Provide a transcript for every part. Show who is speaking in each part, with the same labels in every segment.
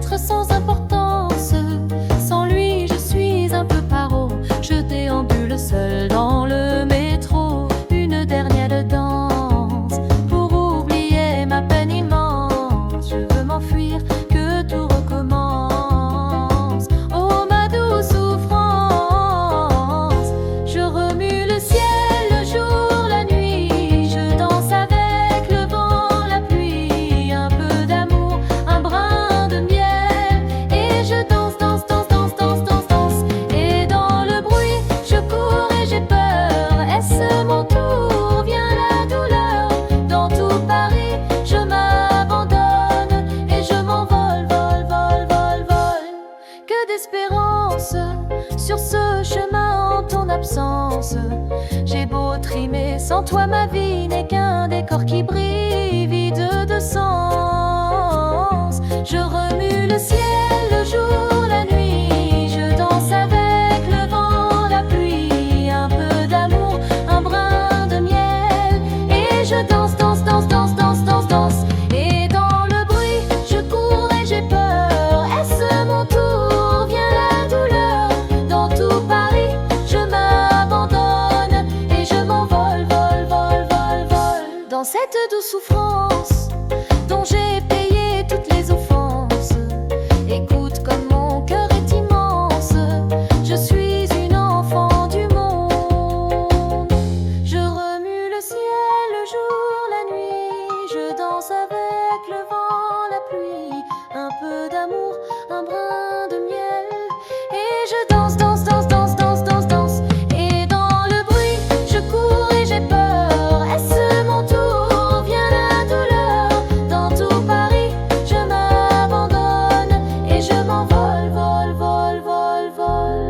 Speaker 1: être sans importance. Sans lui, je suis un peu paro. Je déambule seul dans le métro. Une dernière danse pour oublier ma peine immense. Je veux m'enfuir, que tout recommence. Oh ma douce souffrance, je remue le ciel, le jour, la nuit. Je danse avec le vent, la pluie. Un peu d'amour, un brin de miel. Et je danse, danse, danse, danse, danse, danse, danse. Et dans le bruit, je cours et j'ai peur. Est-ce mon tour? Vient la douleur. Dans tout Paris, je m'abandonne et je m'envole, vol, vol, vol, vol. Que d'espérance sur ce chemin en ton absence. J'ai beau trimer, sans toi ma vie n'est qu'un décor qui brille, vide de sens. Je remue le ciel, le jour, la nuit. Je danse avec le vent, la pluie. Un peu d'amour, un brin de miel. Et je danse, danse, danse, danse, danse, danse, danse. Et dans le bruit, je cours et j'ai peur. Est-ce mon tour? Vient la douleur. Dans tout Paris, je m'abandonne et je m'envole, vol, vol, vol, vol. Dans cette douce souffrance dont j'ai payé toutes les offenses. Écoute comme mon cœur est immense. Je suis une enfant du monde. Je remue le ciel, le jour, la nuit. Je danse avec le vent, la pluie. Un peu d'amour, un brin de miel. Et je danse, danse, danse, danse, danse, danse, danse. Et dans le bruit, je cours et j'ai peur. Est-ce mon tour? Vient la douleur. Dans tout Paris, je m'abandonne et je m'envole, vol, vol, vol, vol.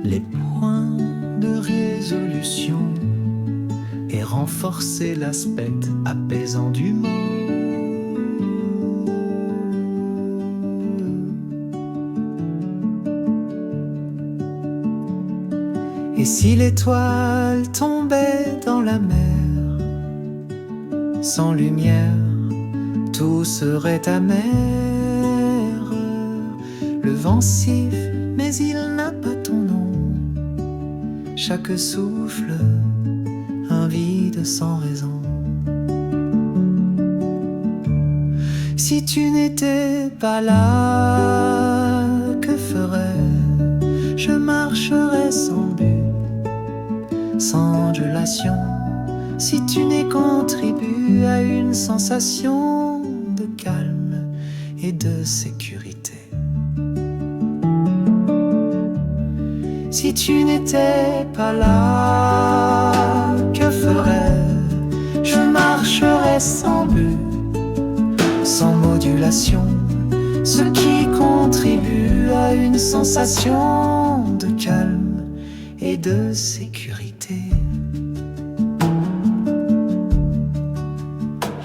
Speaker 2: Les points de résolution et renforcer l'aspect apaisant du monde. Et si l'étoile tombait dans la mer, sans lumière, tout serait amer. Le vent siffle, mais il n'a pas ton nom. Chaque souffle, un vide sans raison. Si tu n'étais pas là, que ferais-je? Je marcherais sans but, sans ondulation. Si tu n'es contribué à une sensation de calme et de sécurité. Si tu n'étais pas là, que ferais-je? Je marcherais sans but, sans modulation. Ce qui contribue à une sensation de calme et de sécurité.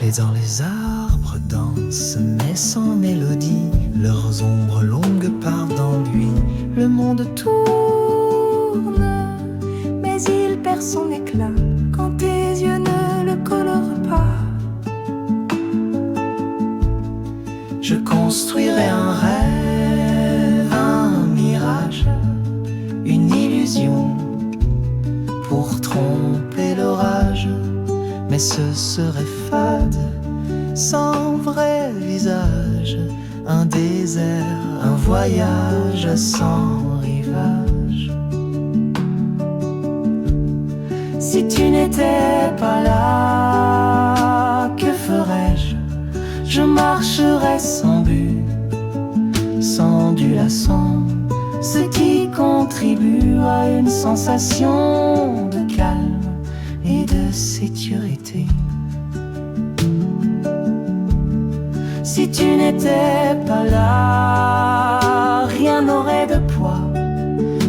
Speaker 2: Les arbres dansent, mais sans mélodie. Leurs ombres longues partent dans lui. Le monde tourne, mais il perd son éclat quand tes yeux ne le colorent pas. Je construirai un rêve, un mirage, une illusion pour tromper l'orage. Mais ce serait fade, sans vrai visage. Un désert, un voyage sans rivage. Si tu n'étais pas là, que ferais-je? Je marcherais sans but, sans ondulation. Ce qui contribue à une sensation de calme et de sécurité. Si tu n'étais pas là, rien n'aurait de poids.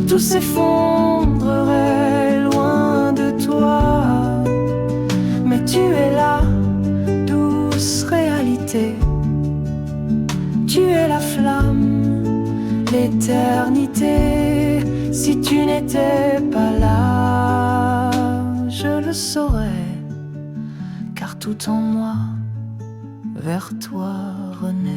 Speaker 2: Tout s'effondrerait loin de toi. Mais tu es là, douce réalité. Tu es là. l'éternité. Si tu n'étais pas là, je le saurais, car tout en moi vers toi renaît.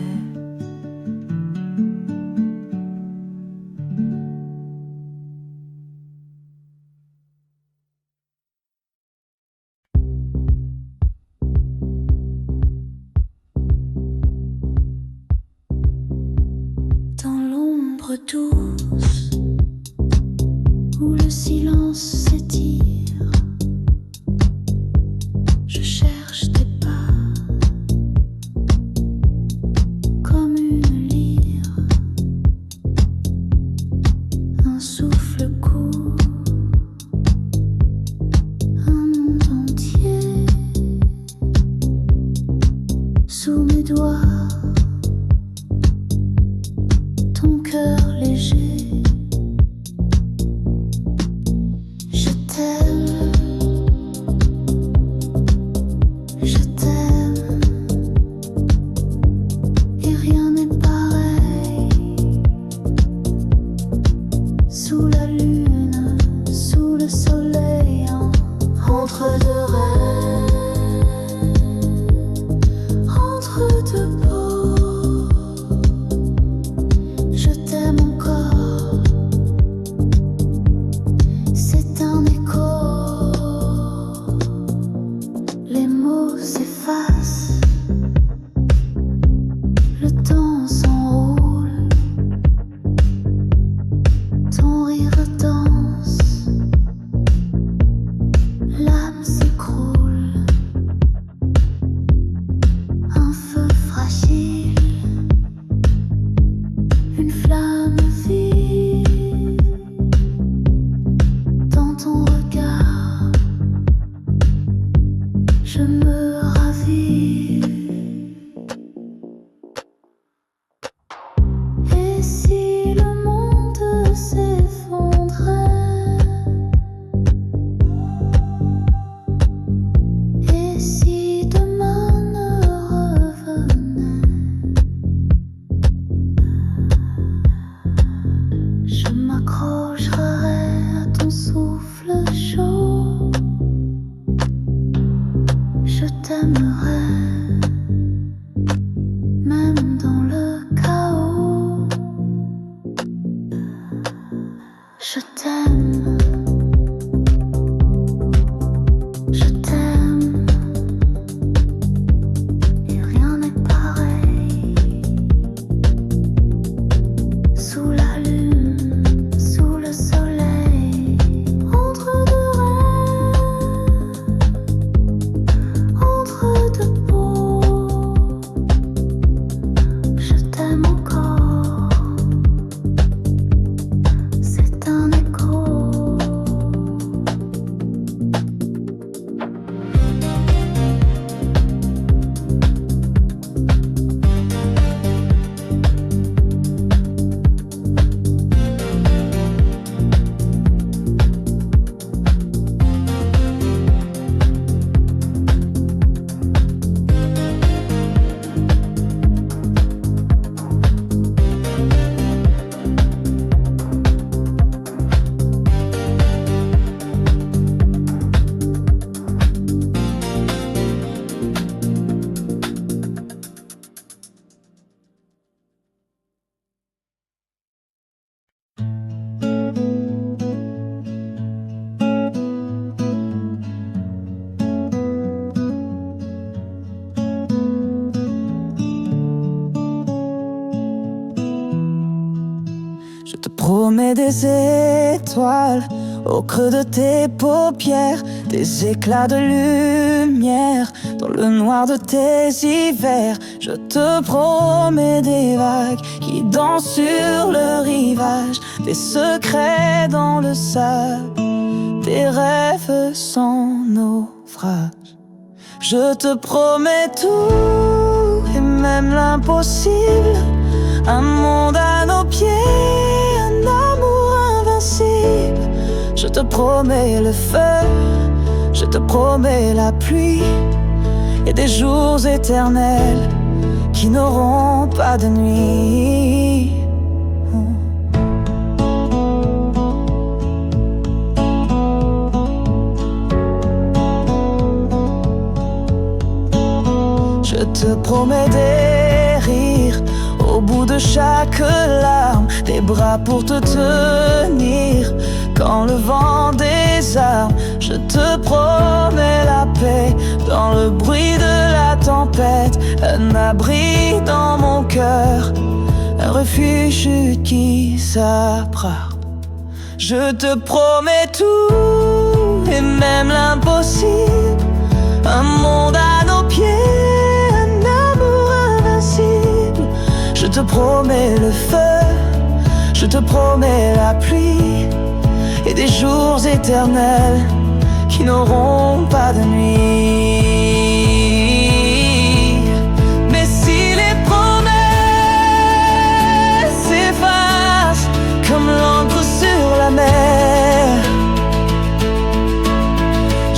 Speaker 1: Douce, où le silence s'étire, je cherche tes pas comme une lyre, un souffle court, un monde entier sous mes doigts. Ton cœur léger, je t'aime, et rien n'est pareil. Sous la lune, sous le soleil, entre deux rêves, entre deux peaux. Je t'aime encore, c'est un écho. Les mots s'effacent, le temps s'enroule, ton rire danse, l'âme s'écroule, un feu fragile. Une flamme vive dans ton regard, je me ravive. Et si le monde s'effondrait, et si demain ne revenait, je m'accrocherai à ton souffle chaud. Je t'aimerai, même dans le chaos. Je t'aime, je t'aime, et rien n'est pareil. Sous la lune, sous le soleil, entre deux rêves, entre deux peaux. Je t'aime encore, c'est un écho.
Speaker 2: Je te promets des étoiles au creux de tes paupières, des éclats de lumière dans le noir de tes hivers. Je te promets des vagues qui dansent sur le rivage, des secrets dans le sable, des rêves sans naufrage. Je te promets tout et même l'impossible, un monde à nos pieds, un amour invincible. Je te promets le feu, je te promets la pluie, et des jours éternels qui n'auront pas de nuit. promets des rires au bout de chaque larme, des bras pour te tenir quand le vent désarme. Je te promets la paix dans le bruit de la tempête, un abri dans mon cœur, un refuge qui s'apprend. Je te promets tout et même l'impossible, un monde à nos pieds, un amour invincible. Je te promets le feu, je te promets la pluie et des jours éternels qui n'auront pas de nuit. Mais si les promesses s'effacent comme l'encre sur la mer,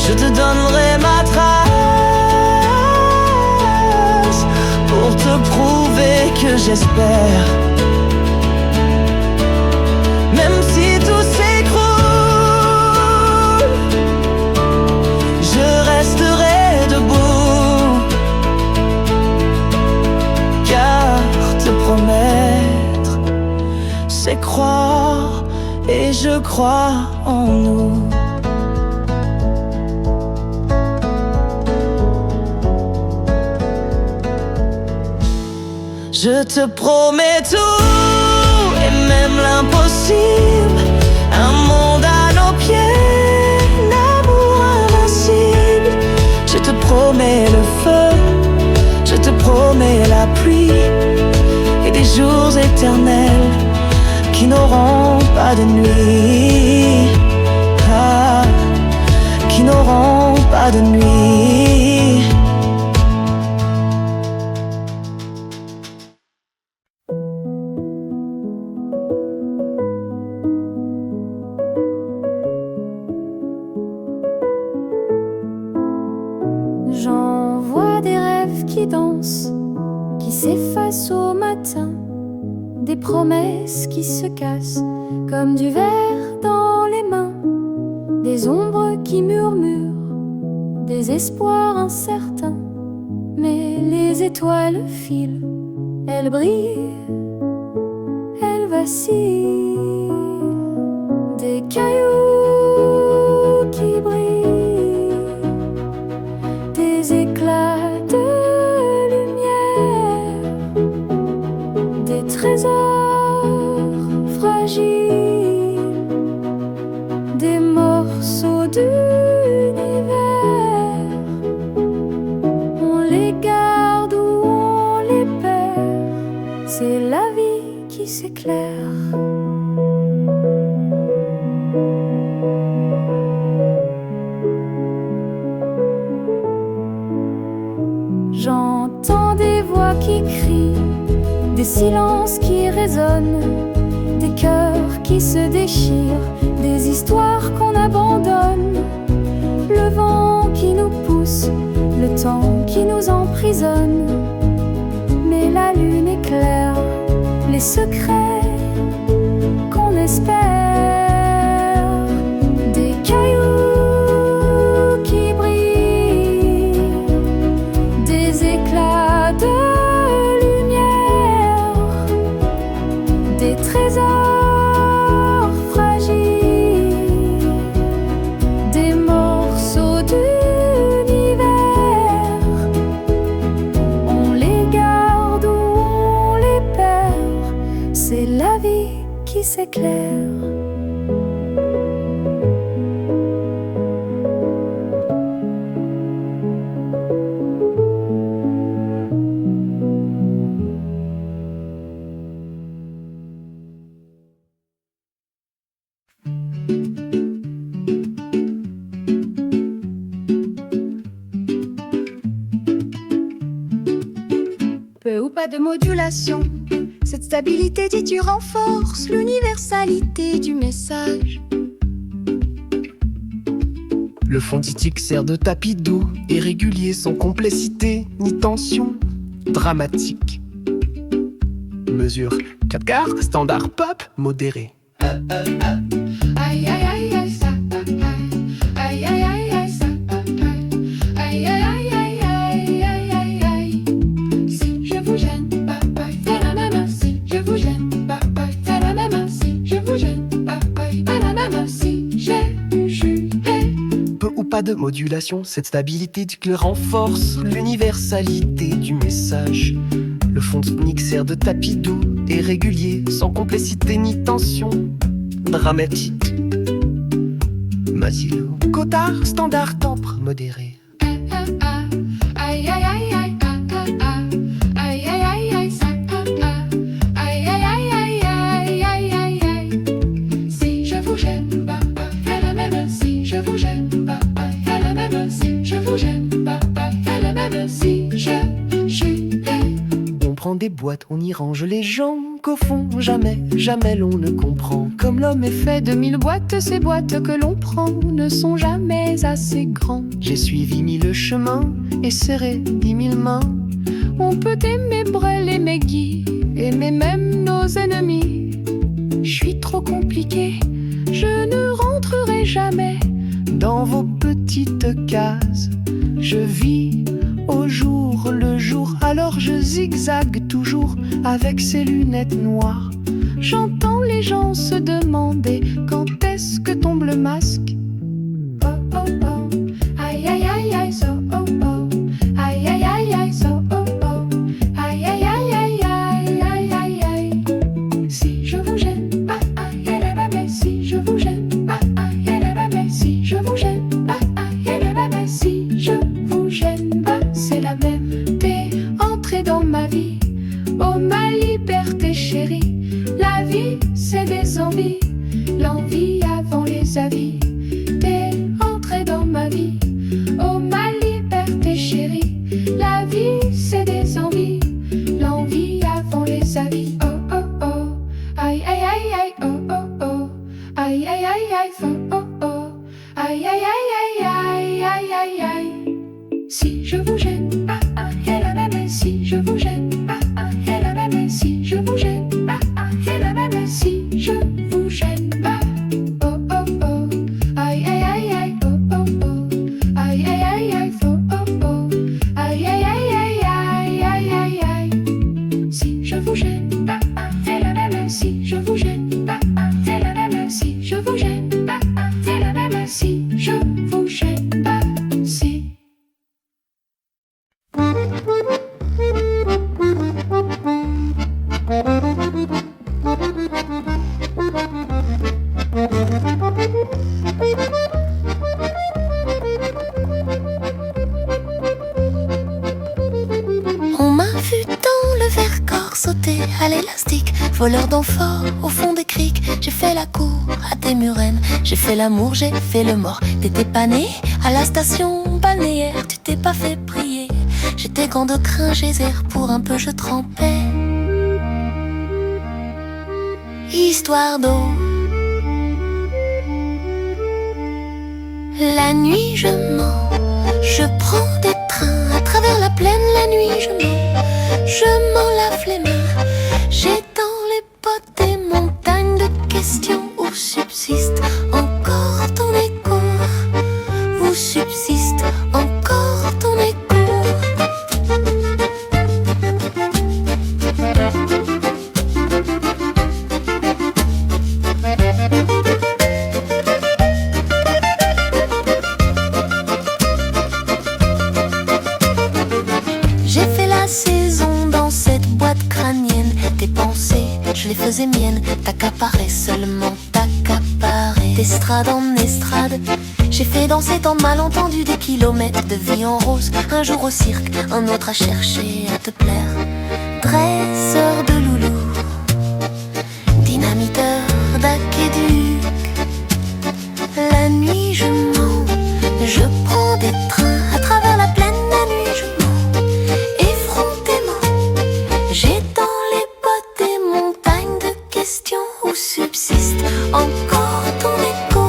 Speaker 2: je te donnerai ma trace pour te prouver que j'espère. Même si tout s'écroule, je resterai debout, car te promettre, c'est croire, et je crois en nous. Je te promets tout et même l'impossible, un monde à nos pieds, l'amour invincible. Je te promets le feu, je te promets la pluie et des jours éternels qui n'auront pas de nuit, qui n'auront pas de nuit.
Speaker 1: J'envoie des rêves qui dansent, qui s'effacent au matin, des promesses qui se cassent comme du verre dans les mains, des ombres qui murmurent, des espoirs incertains. Mais les étoiles filent, elles brillent, elles vacillent, des cailloux qui brillent, des éclats de lumière, des trésors fragiles, des morceaux d'univers. On les garde ou on les perd, c'est la vie qui s'éclaire. J'entends des voix qui crient, des silences qui résonnent, des cœurs qui se déchirent, des histoires qu'on abandonne. Le vent qui nous pousse, le temps qui nous emprisonne. Mais la lune éclaire les secrets qu'on espère. Des cailloux qui brillent, des éclats de lumière, des trésors fragiles, des morceaux d'univers. On les garde ou on les perd, c'est la vie qui s'éclaire.
Speaker 3: Peu ou pas de modulation, cette stabilité dit tu renforces l'universalité du message.
Speaker 4: Le fonditique sert de tapis doux et régulier, sans complexité ni tension dramatique. Mesure 4 quarts, standard pop modéré.
Speaker 3: Aïe aïe aïe aïe ça, aïe aïe aïe aïe ça, aïe aïe aïe aïe aïe aïe aïe aïe.
Speaker 4: pas de modulation, cette stabilité du cœur renforce l'universalité du message. Le fond sonique sert de tapis doux et régulier, sans complexité ni tension dramatique. Masilo, Cotard, standard, tembre modéré.
Speaker 3: Aïe aïe aïe aïe aïe aïe aïe aïe ça aïe aïe aïe aïe aïe aïe aïe aïe. Si je vous gêne, papa, elle a même si je vous gêne, papa, elle a même si je vous gêne, papa, elle a même si je suis.
Speaker 4: On prend des boîtes, on y range les gens qu'au fond jamais l'on ne comprend.
Speaker 3: Comme l'homme est fait de 1000 boîtes, ces boîtes que l'on prend ne sont jamais assez grandes.
Speaker 4: J'ai suivi 1000 chemins et serré 10 000 mains.
Speaker 3: On peut aimer Brel, aimer Guy, aimer même nos ennemis. Je suis trop compliqué, je ne rentrerai jamais
Speaker 4: dans vos petites cases. Je vis au jour le jour, alors je zigzague toujours avec ces lunettes noires.
Speaker 3: J'entends les gens se demander quand est-ce que tombe le masque. Oh oh oh, aïe aïe aïe aïe so oh oh, aïe aïe aïe aïe so oh oh, aïe aïe aïe aïe aïe aïe aïe aïe. Si je vous gêne, aïe aïe aïe, si je vous gêne, aïe aïe aïe, si je vous gêne, aïe aïe aïe, si je vous gêne, c'est la même. T'es entré dans ma vie, oh ma liberté chérie. La vie, c'est des envies, l'envie avant les avis. T'es entré dans ma vie, oh ma liberté chérie. La vie, c'est des envies, l'envie avant les avis. Oh oh oh, aïe aïe aïe aïe, oh oh oh, aïe aïe aïe aïe, oh oh oh, aïe aïe aïe aïe aïe aïe aïe aïe. Si je vous gêne, aïe la même, si je vous gêne, aïe la même, si je vous gêne. Si je vous gêne pas, oh oh oh, aïe aïe aïe aïe, oh oh oh, aïe aïe aïe aïe, oh oh oh, aïe aïe aïe aïe aïe aïe aïe aïe. Si je vous gêne pas, c'est la même. Si je vous gêne pas, c'est la même. Si je vous gêne pas, c'est la même. Si je vous gêne pas, si.
Speaker 1: On m'a vu dans le Vercors sauter à l'élastique, voleur d'amphores au fond des criques. J'ai fait la cour à tes murennes, j'ai fait l'amour, j'ai fait le mort. T'étais pas né à la station balnéaire, tu t'es pas fait prier. J'étais grand de crin, geyser, pour un peu je trempais. Histoire d'eau. La nuit je mens, je prends des trains à travers la plaine. La nuit je m'en lave les mains. J'ai dans les potes des montagnes de questions où subsiste encore ton écho. Où subsiste encore ton écho. Je les faisais miennes, t'accaparais seulement, t'accaparais. D'estrade en estrade, j'ai fait danser tant de malentendus, des kilomètres de vie en rose. Un jour au cirque, un autre à chercher à te plaire. Dresseur de loulou, dynamiteur d'aquéduc. La nuit je mens, je prends des trains à travers la plaine. La nuit je mens, effrontément. J'ai dans les bottes des montagnes de questions où subsiste encore ton écho.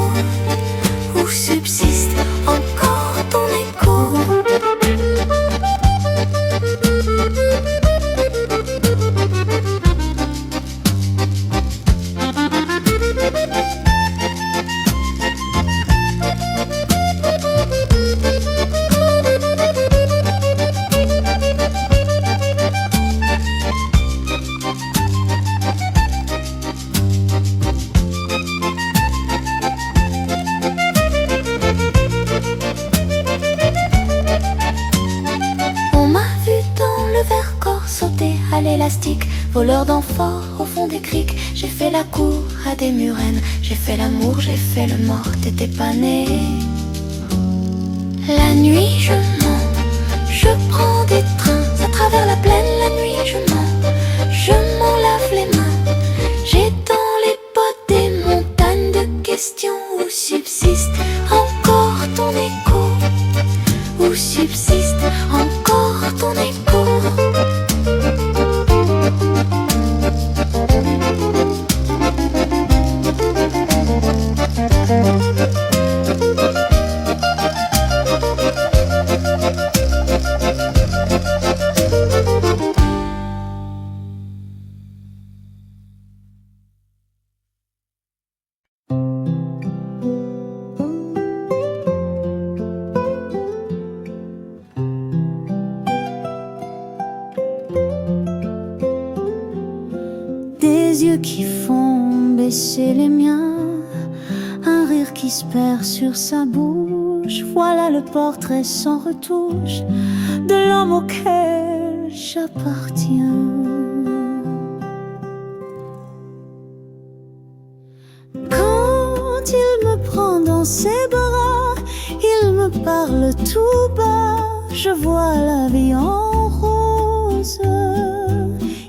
Speaker 1: Où subsiste encore ton écho. voleur d'enfants au fond des criques. J'ai fait la cour à des murennes, j'ai fait l'amour, j'ai fait le mort, t'étais pas né. La nuit je mens, je prends des trains à travers la plaine. La nuit je m'en lave les mains. J'ai dans les potes des montagnes de questions. Où subsiste encore ton écho? Où subsiste encore ton écho?
Speaker 5: Des yeux qui font baisser les miens, un rire qui se perd sur sa bouche. Voilà le portrait sans retouche de l'homme auquel j'appartiens. Quand il me prend dans ses bras, il me parle tout bas. Je vois la vie en rose.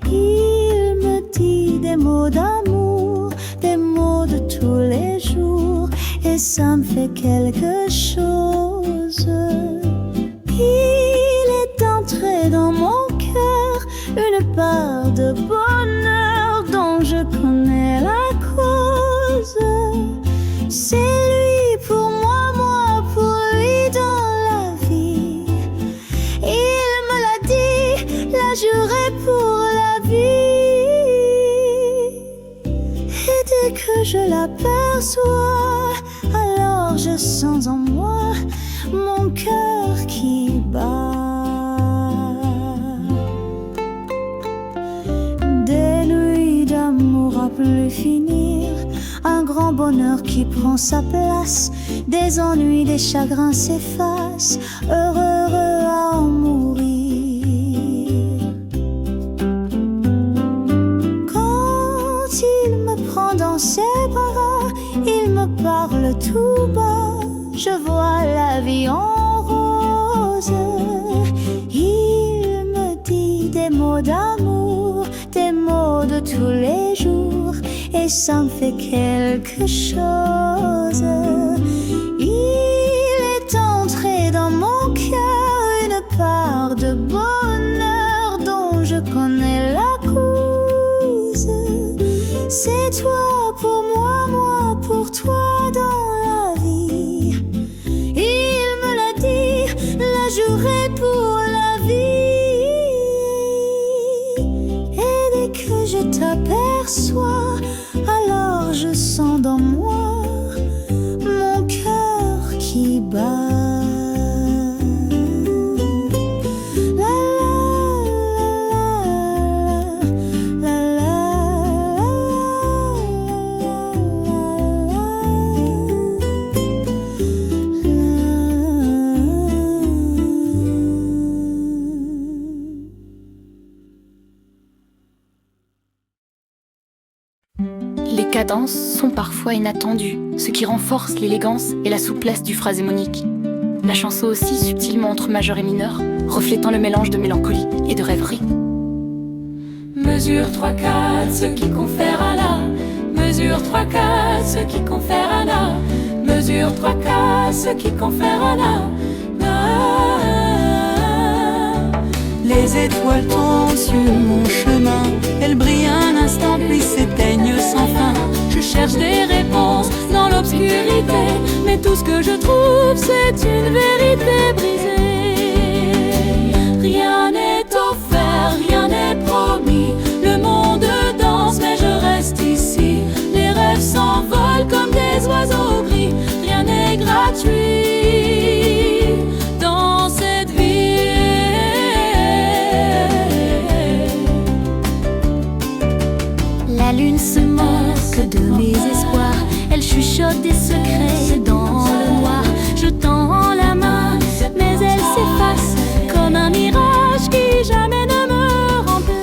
Speaker 5: Il me dit des mots d'amour, des mots de tous les jours, et ça me fait quelque chose. Il est entré dans mon cœur une part de bonheur dont je connais la cause. C'est lui pour moi, moi pour lui dans la vie. Il me l'a dit, l'a juré pour la vie. Et dès que je l'aperçois, alors je sens en moi mon cœur qui bat. Des nuits d'amour à plus finir, un grand bonheur qui prend sa place. Des ennuis, des chagrins s'effacent, heureux, heureux à en mourir. Quand il me prend dans ses bras, il me parle tout bas. Je vois la vie en rose. Il me dit des mots d'amour, des mots de tous les jours, et ça me fait quelque chose. Il est entré dans mon cœur une part de bonheur dont je connais la cause. C'est toi pour moi, moi pour toi dans la vie. Il me l'a dit, l'a juré pour la vie. Et dès que je t'aperçois, alors je sens dans moi mon cœur qui bat. La la la la
Speaker 6: Les cadences sont parfois inattendues, ce qui renforce l'élégance et la souplesse du phrasémonique. La chanson aussi subtilement entre majeur et mineur, reflétant le mélange de mélancolie et de rêverie.
Speaker 1: Mesure 3-4, ce qui confère à la. Mesure 3-4, ce qui confère à la. Mesure 3-4, ce qui confère à la.
Speaker 7: Les étoiles tombent sur mon chemin, elles brillent un instant puis s'éteignent sans fin.
Speaker 1: Je cherche des réponses dans l'obscurité, mais tout ce que je trouve c'est une vérité brisée. Rien n'est offert, rien n'est promis. Le monde danse mais je reste ici. Les rêves s'envolent comme des oiseaux gris. Rien n'est gratuit dans cette vie.
Speaker 5: La lune se moque de mes espoirs, elle chuchote des secrets dans le noir. Je tends la main, mais elle s'efface comme un mirage qui jamais ne me remplace.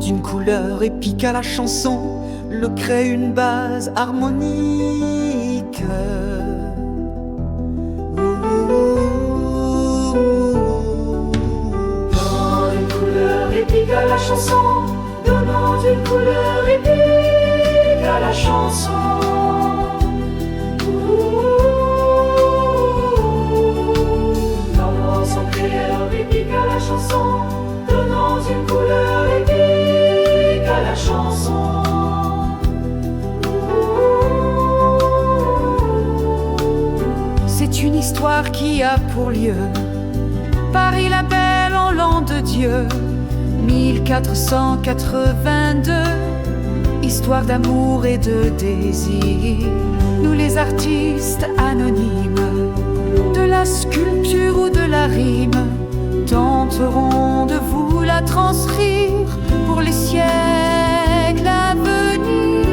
Speaker 8: d'une couleur épique à la chanson, le crée une base harmonique.
Speaker 1: Dans une couleur épique à la chanson, donnant une couleur épique à la chanson. Dans son créateur épique à la chanson, donnant une couleur épique à la chanson.
Speaker 3: C'est une histoire qui a pour lieu Paris la belle en l'an de Dieu 1482. Histoire d'amour et de désir. Nous les artistes anonymes de la sculpture ou de la rime tenterons de vous la transcrire pour les siècles à venir.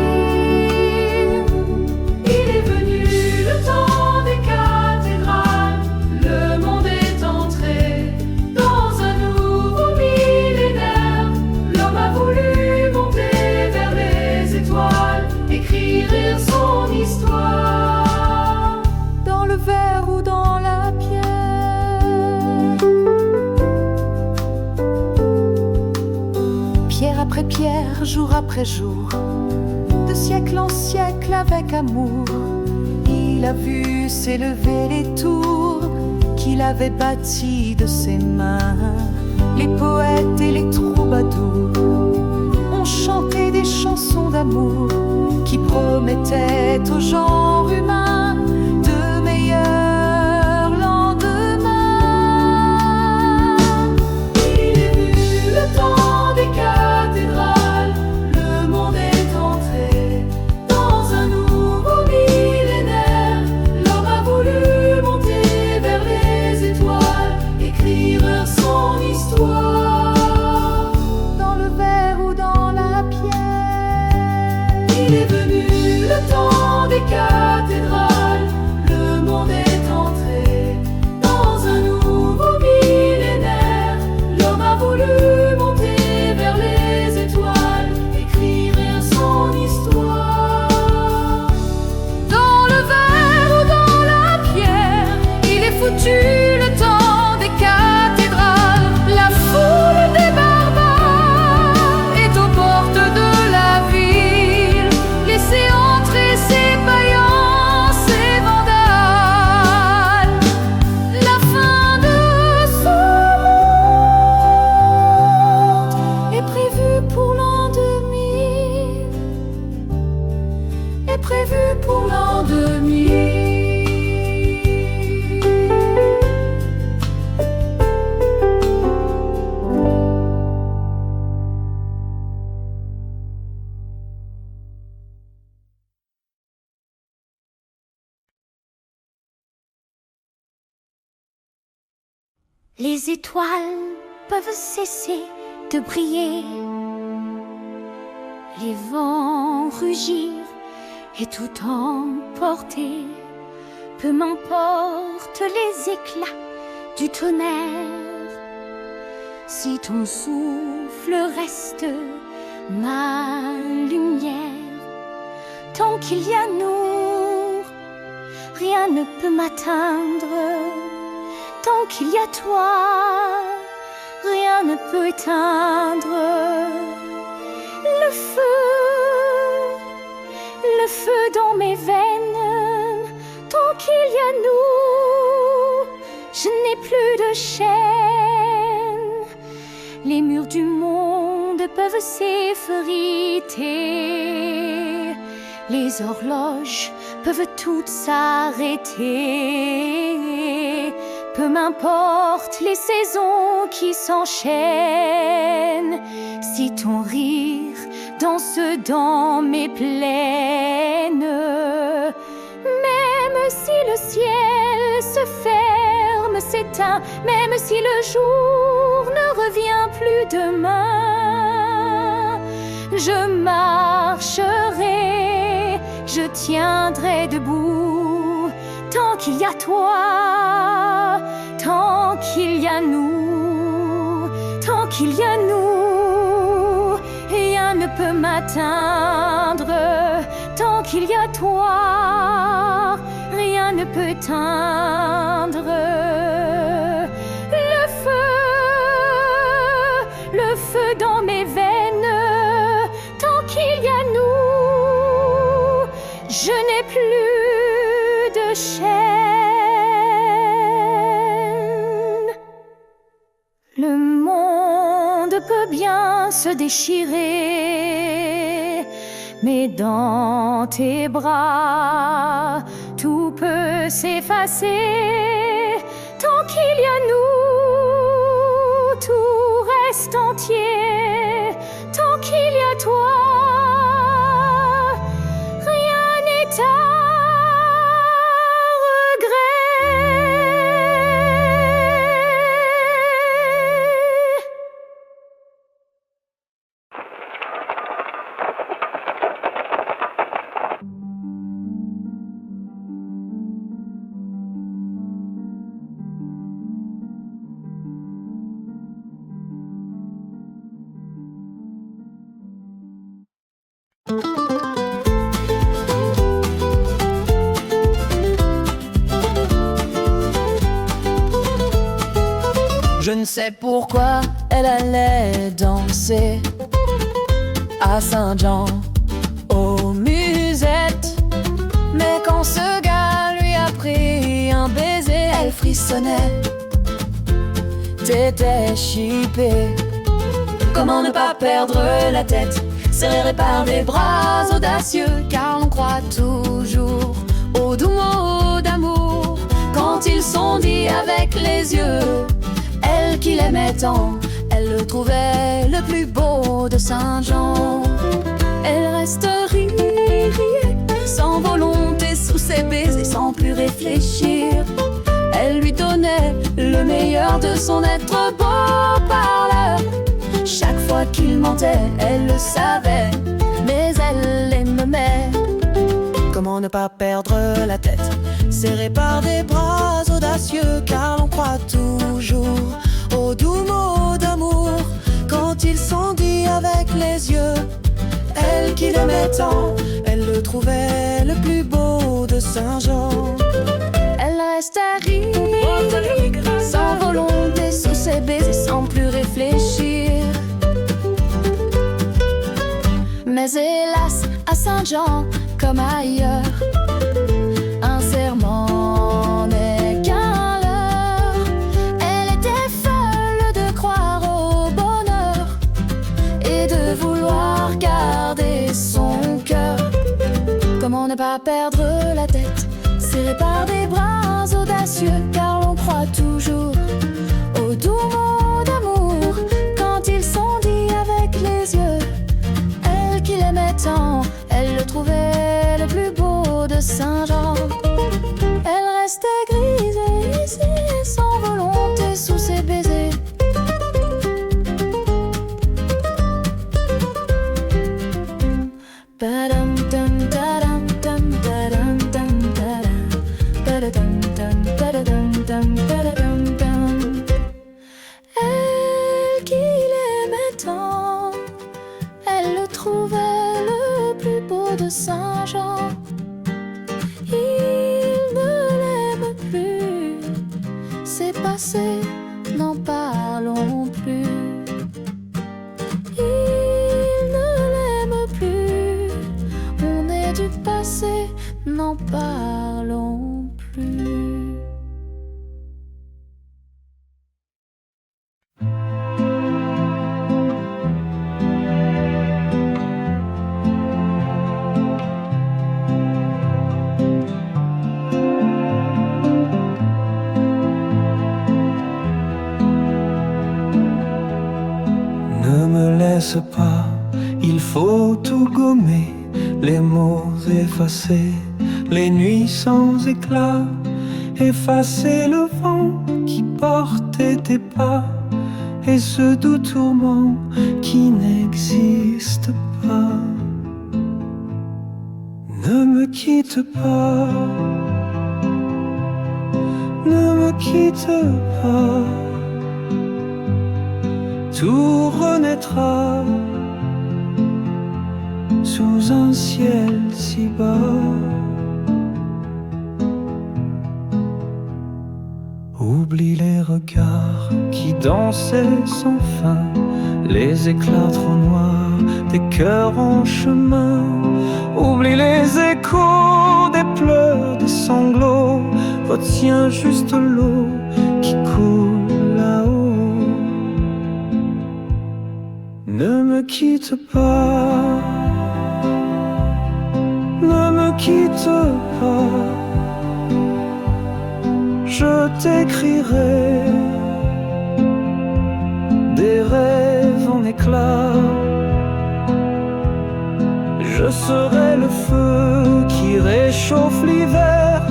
Speaker 1: Il est venu le temps des cathédrales, le monde est entré dans un nouveau millénaire. L'homme a voulu monter vers les étoiles, écrire son histoire
Speaker 3: dans le verre ou dans la pierre. Pierre après pierre, jour après jour, de siècle en siècle avec amour, il a vu s'élever les tours qu'il avait bâties de ses mains. Les poètes et les troubadours ont chanté des chansons d'amour qui promettaient au genre humain de meilleurs lendemains.
Speaker 1: Il est venu le temps des cathédrales, le monde est entré dans un nouveau millénaire. L'homme a voulu monter vers les étoiles, écrire son histoire
Speaker 3: dans le verre ou dans la pierre.
Speaker 1: Il est venu le temps des cathédrales, le monde est entré dans un nouveau millénaire. L'homme a voulu monter vers les étoiles, écrire son histoire
Speaker 3: Dans le verre ou dans la pierre, il est foutu le temps des cathédrales. La foule des barbares est aux portes de la ville. Laissez entrer ces païens, ces vandales. La fin de ce monde est prévue pour l'an 2000. Est prévue pour l'an 2000.
Speaker 5: Les étoiles peuvent cesser de briller, les vents rugir et tout emporter. Peu m'importe les éclats du tonnerre, si ton souffle reste ma lumière. Tant qu'il y a nous, rien ne peut m'atteindre. Tant qu'il y a toi, rien ne peut éteindre le feu dans mes veines. Tant qu'il y a nous, je n'ai plus de chaîne. Les murs du monde peuvent s'effriter, les horloges peuvent toutes s'arrêter. Peu m'importe les saisons qui s'enchaînent, si ton rire danse dans mes plaines. Même si le ciel se ferme, s'éteint, même si le jour ne revient plus demain, je marcherai, je tiendrai debout. Tant qu'il y a toi, tant qu'il y a nous, tant qu'il y a nous,
Speaker 1: m'atteindre. Tant qu'il y a toi, rien ne peut teindre. Le feu dans mes veines. Tant qu'il y a nous, je n'ai plus de chaîne. Le monde peut bien se déchirer, mais dans tes bras, tout peut s'effacer. Tant qu'il y a nous, tout reste entier. Tant qu'il y a toi, rien n'est à
Speaker 9: Je ne sais pourquoi elle allait danser à Saint-Jean aux musettes. Mais quand ce gars lui a pris un baiser, elle frissonnait. T'étais chippée. Comment ne pas perdre la tête, serrée par des bras audacieux, car on croit toujours aux doux mots d'amour quand ils sont dits avec les yeux. Elle qui l'aimait tant, elle le trouvait le plus beau de Saint-Jean. Elle resterait sans volonté sous ses baisers, sans plus réfléchir. Elle lui donnait le meilleur de son être beau parleur. Chaque fois qu'il mentait, elle le savait, mais elle l'aimait. Comment ne pas perdre la tête, serrée par des bras audacieux, car l'on croit toujours aux doux mots d'amour quand ils sont dits avec les yeux. Elle qui l'aimait tant, elle le trouvait le plus beau de Saint-Jean. Elle restait rire, sans volonté sous ses baisers, sans plus réfléchir. Mais hélas, à Saint-Jean, comme ailleurs, un serment n'est qu'un leurre. Elle était folle de croire au bonheur et de vouloir garder son cœur. Comment ne pas perdre la tête, serrée par des bras audacieux, car l'on croit toujours aux doux mots d'amour quand ils sont dits avec les yeux. Elle qui l'aimait tant, elle le trouvait le plus beau de Saint-Jean. Elle restait grise et lissée, sans volonté sous ses baisers. Padam dam tadam dam tadam dam tadam, padam dam tadam dam tadam dam. Elle qui l'aimait tant, elle le trouvait le plus beau de Saint-Jean. Il ne l'aime plus, c'est passé, n'en parlons plus. Il ne l'aime plus, on est du passé, n'en parlons plus.
Speaker 2: Ne me laisse pas, il faut tout gommer, les mots effacés, les nuits sans éclat, effacer le vent qui portait tes pas, et ce doux tourment qui n'existe pas. Ne me quitte pas, ne me quitte pas. Tout renaîtra sous un ciel si bas. Oublie les regards qui dansaient sans fin, les éclats trop noirs des cœurs en chemin. Oublie les échos des pleurs, des sanglots. Retiens juste l'eau qui coule là-haut. Ne me quitte pas, ne me quitte pas. Je t'écrirai des rêves en éclats. Je serai le feu qui réchauffe l'hiver,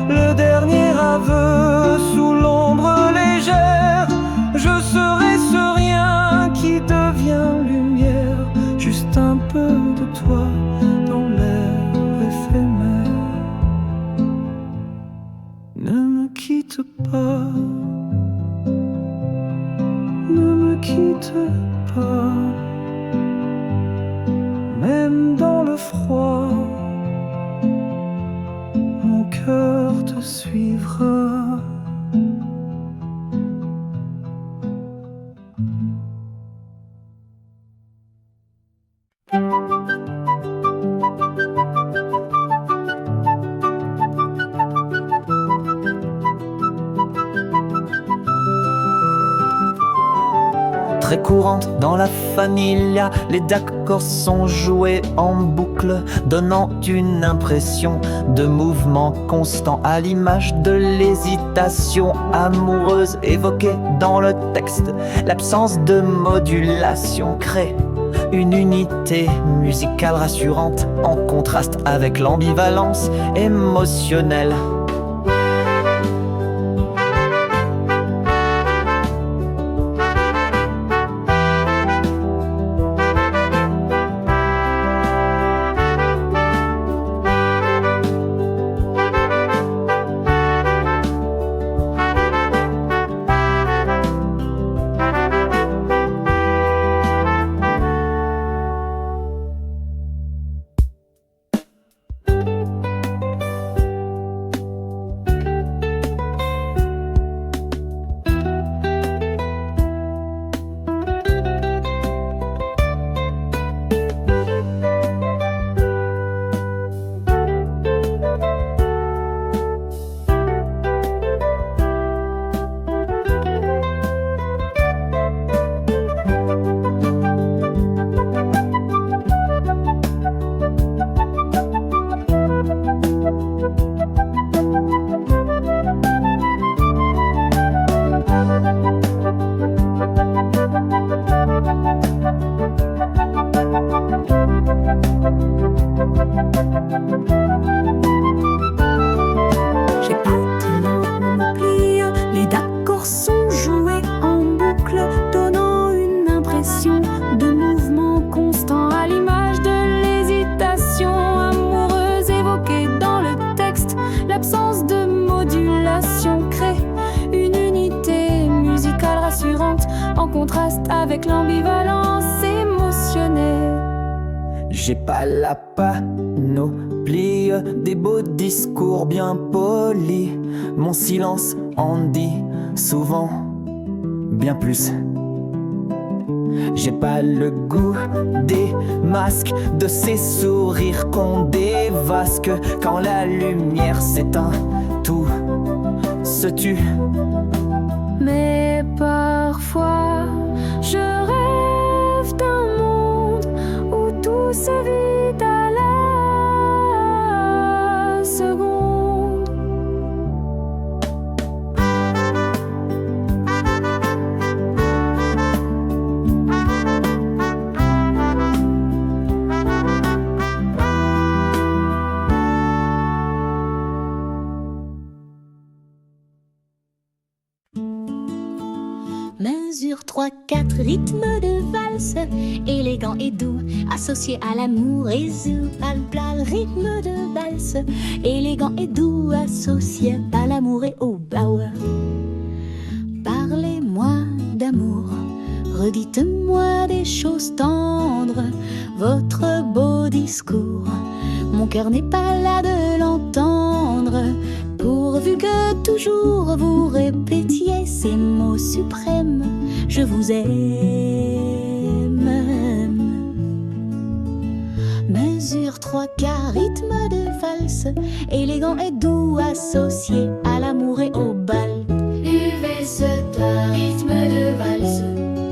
Speaker 2: le dernier aveu sous l'ombre légère. Je serai ce rien qui devient lumière, juste un peu de toi dans l'air éphémère. Ne me quitte pas, ne me quitte pas. Même dans le froid, mon cœur te suivra. Très courante dans la familia, les accords sont joués en boucle, donnant une impression de mouvement constant, à l'image de l'hésitation amoureuse évoquée dans le texte. L'absence de modulation crée une unité musicale rassurante, en contraste avec l'ambivalence émotionnelle. J'ai pas la panoplie des beaux discours bien polis. Mon silence en dit souvent bien plus. J'ai pas le goût des masques, de ces sourires qu'on dévasque. Quand la lumière s'éteint, tout se tue.
Speaker 1: Mais parfois, je rêve d'un monde où tout se vide à la seconde.
Speaker 5: Mesure 3-4 rythmes de valse, élégant et doux, associé à l'amour et plat rythme de valse, élégant et doux, associé à l'amour et au bauer. Parlez-moi d'amour, redites-moi des choses tendres, votre beau discours cœur n'est pas là de l'entendre, pourvu que toujours vous répétiez ces mots suprêmes. Je vous aime. Mesure 3/4, rythme de valse, élégant et doux, associé à l'amour et au bal.
Speaker 1: UV star, rythme de valse,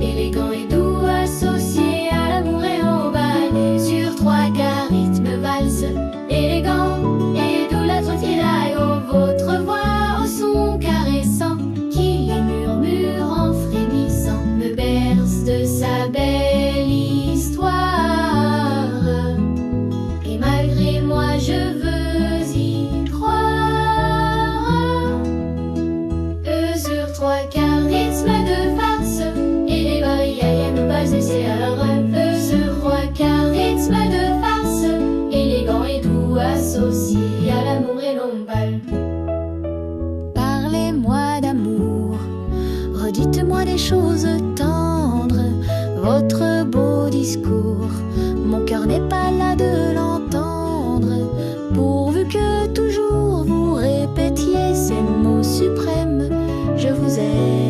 Speaker 1: élégant et doux, associé à l'amour et au bal. Sur 3/4, rythme valse, élégant et doux, la tranquillaille au votre voix, au son caressant, qui les murmure en frémissant, me berce de sa belle histoire. Et malgré moi, je veux y croire. Sur 3/4, rythme de valse, et les barrières me basent, c'est à la rêve. Sur 3/4, rythme de valse, élégant et doux, associé à l'amour et l'ombal.
Speaker 5: Parlez-moi d'amour, redites-moi des choses tendres, votre beau discours. Mon cœur n'est pas là de l'entendre, pourvu que toujours vous répétiez ces mots suprêmes. Je vous aime.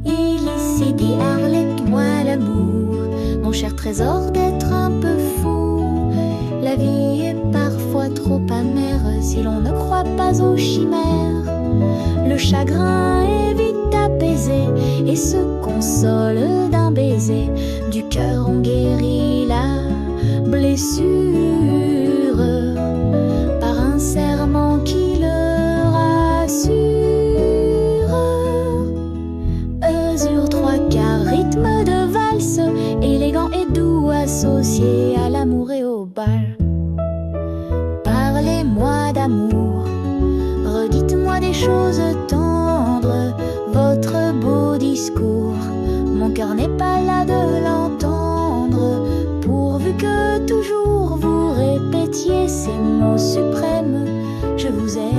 Speaker 5: Illicite Arlette, moi l'amour, mon cher trésor d'être un peu fou. La vie est parfois trop amère si l'on ne croit pas aux chimères. Le chagrin est vite apaisé et se console d'un baiser. Du cœur on guérit la blessure par un serment qui le rassure. Sur 3/4, rythme de valse, élégant et doux, associé à l'amour et au bal. Parlez-moi d'amour, redites-moi des choses tendres, votre beau discours. Mon cœur n'est pas là de l'entendre, pourvu que toujours vous répétiez ces mots suprêmes. Je vous aime.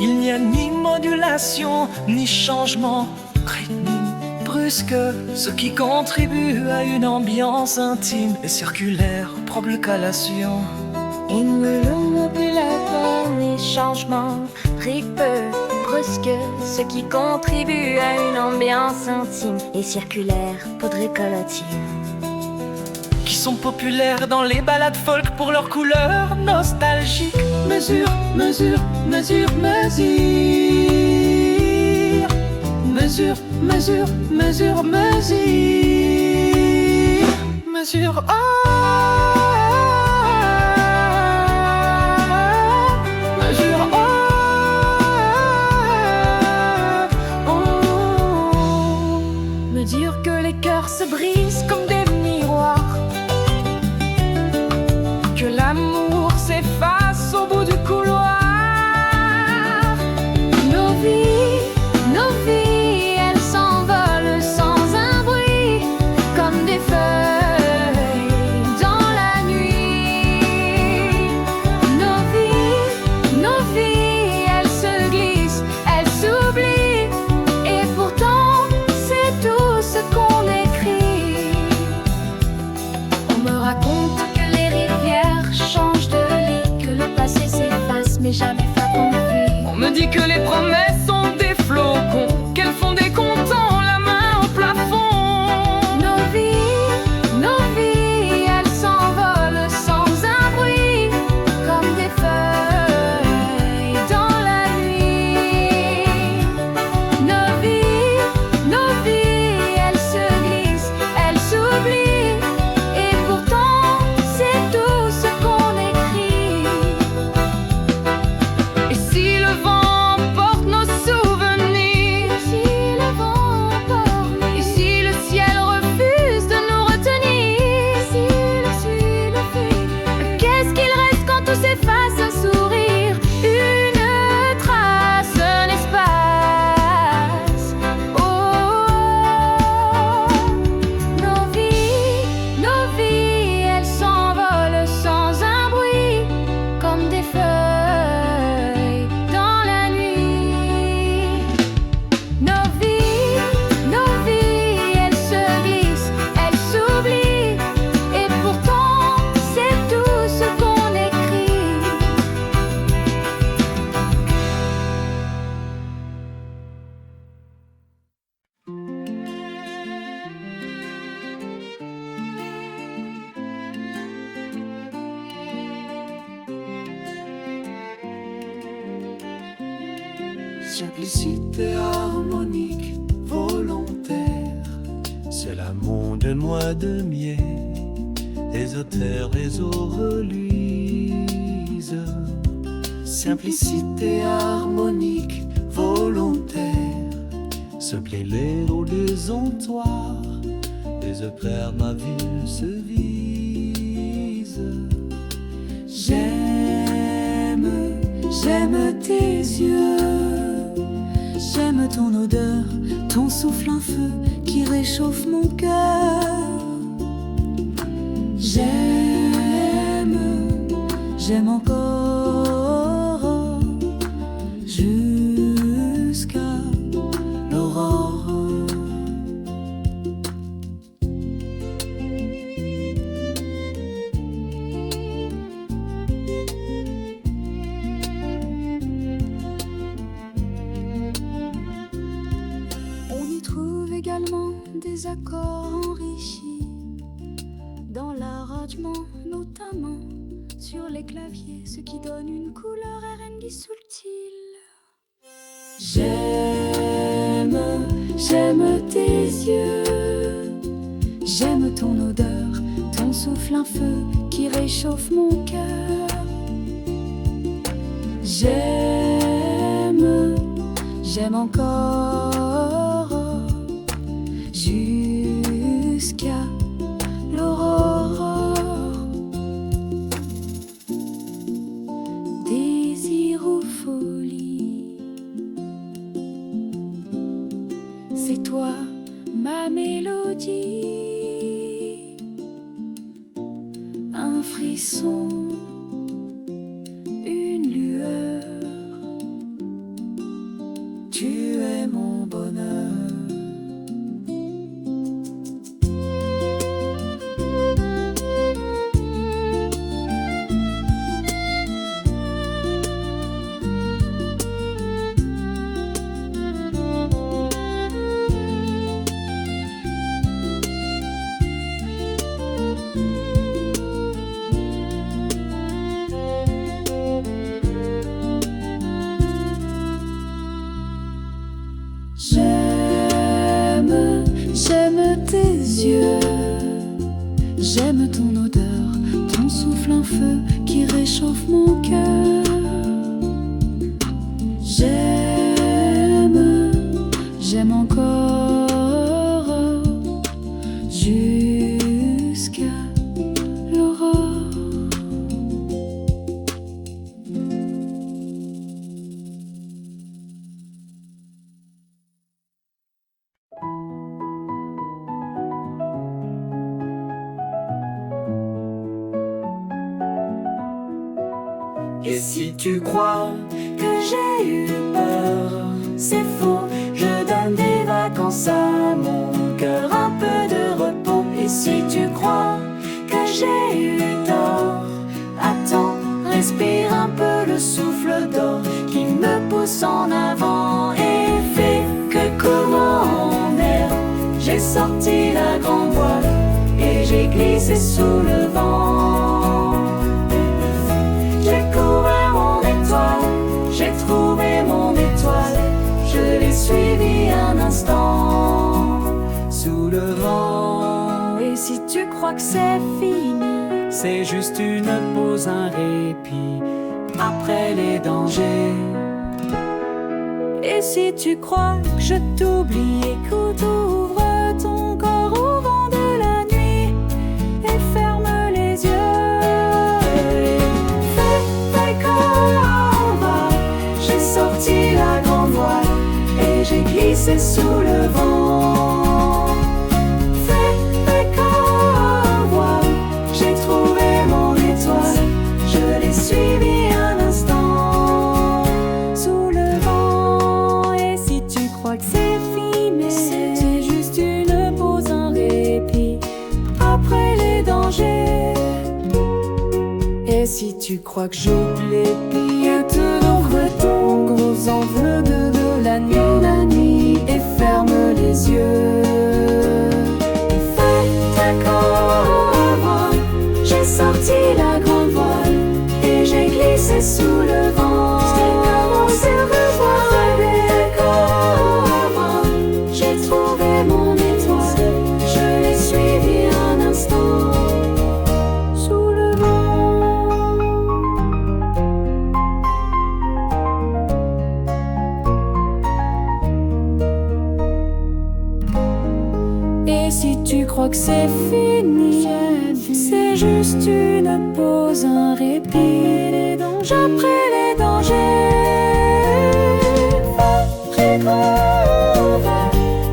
Speaker 2: Il n'y a ni modulation, ni changement rythmique brusque. Ce qui contribue à une ambiance intime et circulaire, probable calation.
Speaker 1: Il me le modulateur, les changements rythme brusque, ce qui contribue à une ambiance intime et circulaire, poudre collative.
Speaker 2: Qui sont populaires dans les ballades folk pour leurs couleurs nostalgiques. Mesure, mesure, mesure, mesure. Mesure, mesure, mesure, mesure. Mesure, mesure,
Speaker 1: Me dire que les cœurs se brisent comme des miroirs, que l'amour s'efface au bout du couloir. Nos vies, elles s'envolent sans un bruit, comme des feuilles dans la nuit. Nos vies, elles se glissent, elles s'oublient, et pourtant c'est tout ce qu'on écrit. On me raconte que les rivières changent de lit, que le passé s'efface mais jamais façon de vie. On me dit que les promesses sont des flocons, qu'elles font des comptants, la main au plafond. Nos vies, elles s'envolent sans un bruit, comme des feuilles dans la nuit. Nos vies, elles se glissent, elles s'oublient, et pourtant c'est tout ce qu'on écrit. Et si le vent porte nos
Speaker 2: Simplicité harmonique, volontaire. C'est l'amour de mois de miel, ésotère, les eaux reluisent. Simplicité harmonique, volontaire. Se plaît les eaux des ontoirs, les œuvres ma ville se visent.
Speaker 7: J'aime tes yeux, j'aime ton odeur, ton souffle un feu qui réchauffe mon cœur. J'aime encore jusqu'à l'aurore.
Speaker 3: On y trouve également des accords enrichis dans l'arrangement, notamment sur les claviers, ce qui donne une couleur R&B subtile.
Speaker 7: J'aime tes yeux, j'aime ton odeur, ton souffle un feu qui réchauffe mon cœur. J'aime encore jusqu'à l'aurore. Désir ou folie, c'est toi ma mélodie. Un frisson, une lueur, tu es mon bonheur. J'aime tes yeux, j'aime ton odeur, ton souffle un feu qui réchauffe mon cœur. J'aime encore jusqu'à l'aurore.
Speaker 2: Et si tu crois
Speaker 7: Que j'ai eu peur, c'est faux. Je donne des vacances à mon cœur, un peu de repos. Et si tu crois que j'ai eu tort, attends, respire un peu le souffle d'or qui me pousse en avant et fait que courant en mer, j'ai sorti la grande voile et j'ai glissé sous le vent. J'ai couvert mon étoile, j'ai trouvé mon étoile, je l'ai suivi un instant sous le vent. Et si tu crois que c'est fini,
Speaker 2: c'est juste une pause, un répit après les dangers.
Speaker 7: et si tu crois que je t'oublie, écoute, ouvre ton corps au vent de la nuit et ferme les yeux. Fais comme on va, j'ai sorti la grande voile et j'ai glissé sous le vent. Fais comme voile, j'ai trouvé mon étoile, je l'ai suivi un instant sous le vent. Et si tu crois que c'est fini, c'était juste une pause, un répit après les dangers. Et si tu crois que j'oublie, ouvre ton gros enveloppe de la nuit et ferme les yeux. Et fais comme voile, j'ai sorti la grande voile et j'ai glissé sous le vent. J'ai commencé à revoir
Speaker 9: crois que c'est fini. C'est juste une pause, un répit. J'apprends les dangers.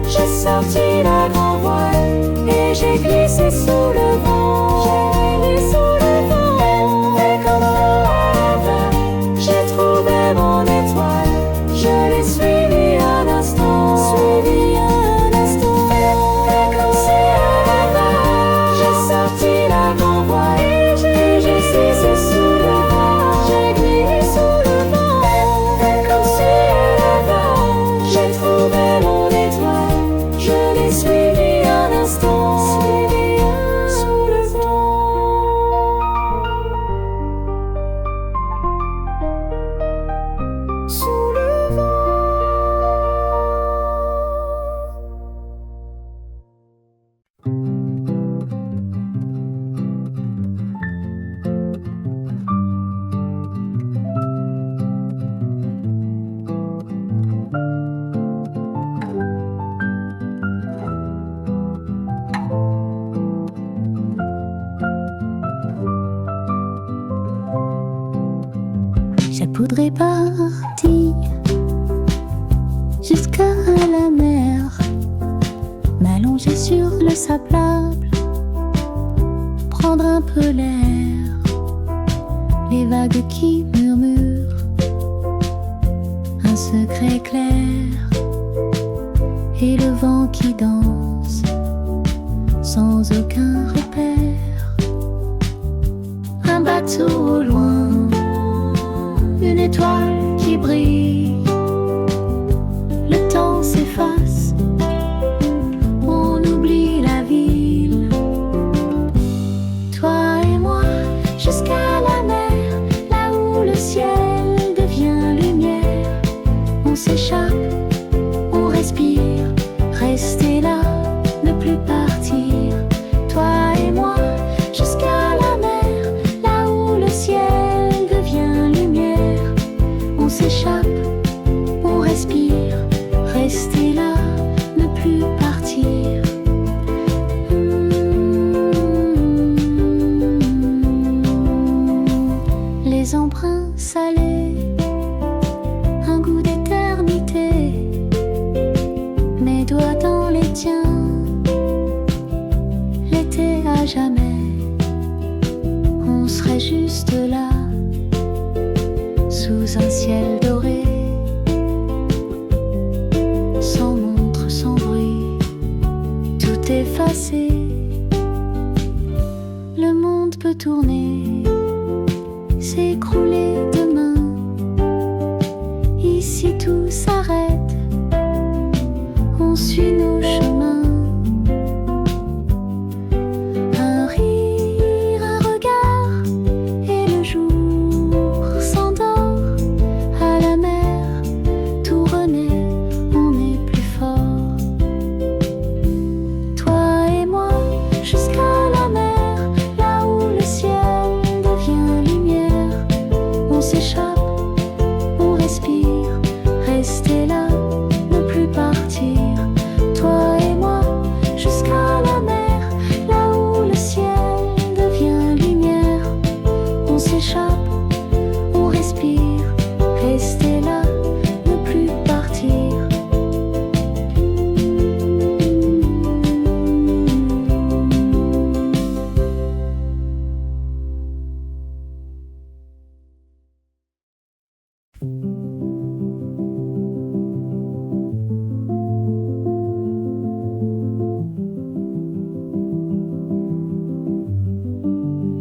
Speaker 9: J'ai sorti la grand voile et j'ai glissé sous le vent. J'ai glissé sous le vent. Et comme rêve, j'ai trouvé mon étoile. Je l'ai suivi un instant. Suivi un instant. Et comme si elle avait, j'ai sorti la grand voile et j'ai glissé sous le vent. J'ai glissé sous le vent. Et comme si elle avait, j'ai trouvé mon étoile. Je l'ai suivi un instant. Suivi sous le vent. Sous le vent.
Speaker 5: Je poudrais partir jusqu'à la mer, m'allonger sur le sable, prendre un peu l'air, les vagues qui murmurent, un secret clair, et le vent qui danse sans aucun repère. Un bateau au loin, une étoile qui brille. Le temps s'efface, on oublie la ville. Toi et moi, jusqu'à la mer, là où le ciel devient lumière. On s'échappe, on respire, rester là, ne plus partir. Toi et moi, jusqu'à la mer, là où le ciel devient lumière. On s'échappe, on respire, rester là, ne plus partir. Les embruns salés, un goût d'éternité, mes doigts dans les tiens, l'été à jamais. On serait juste là, sous un ciel doré, sans montre, sans bruit, tout effacé. Le monde peut tourner, s'écrouler demain. Ici tout s'arrête, on suit nos chemins. Un rire, un regard, et le jour s'endort. À la mer, tout renaît, on est plus fort. Toi et moi, jusqu'à la mer, là où le ciel devient lumière. On s'échappe, on respire, rester là, ne plus partir. Toi et moi, jusqu'à la mer, là où le ciel devient lumière. On s'échappe, on respire, rester là, ne plus partir.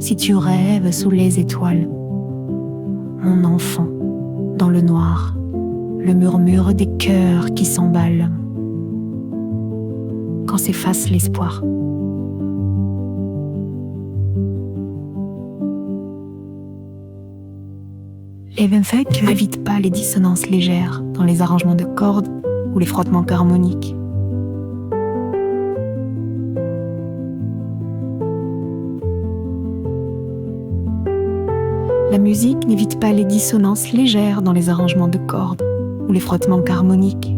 Speaker 10: Si tu rêves sous les étoiles, mon enfant, dans le noir, le murmure des cœurs qui s'emballent, quand s'efface l'espoir. Evenfek n'évite pas les dissonances légères dans les arrangements de cordes ou les frottements harmoniques. La musique n'évite pas les dissonances légères dans les arrangements de cordes ou les frottements harmoniques.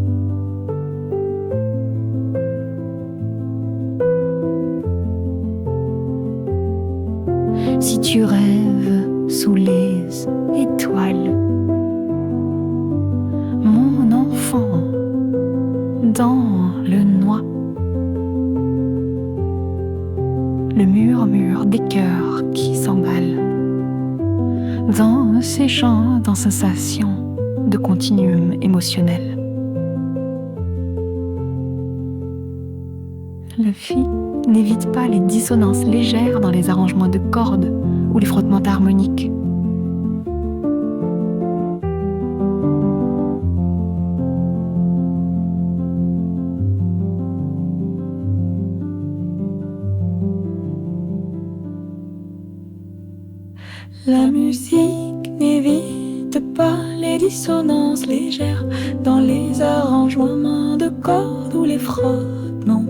Speaker 10: tu rêves sous les étoiles. Mon enfant, dans le noir, le murmure des cœurs qui s'emballent dans ces chants, dans sensations de continuum émotionnel. Le fi n'évite pas les dissonances légères dans les arrangements de cordes ou les frottements harmoniques. La musique n'évite pas les dissonances légères dans les arrangements de cordes ou les frottements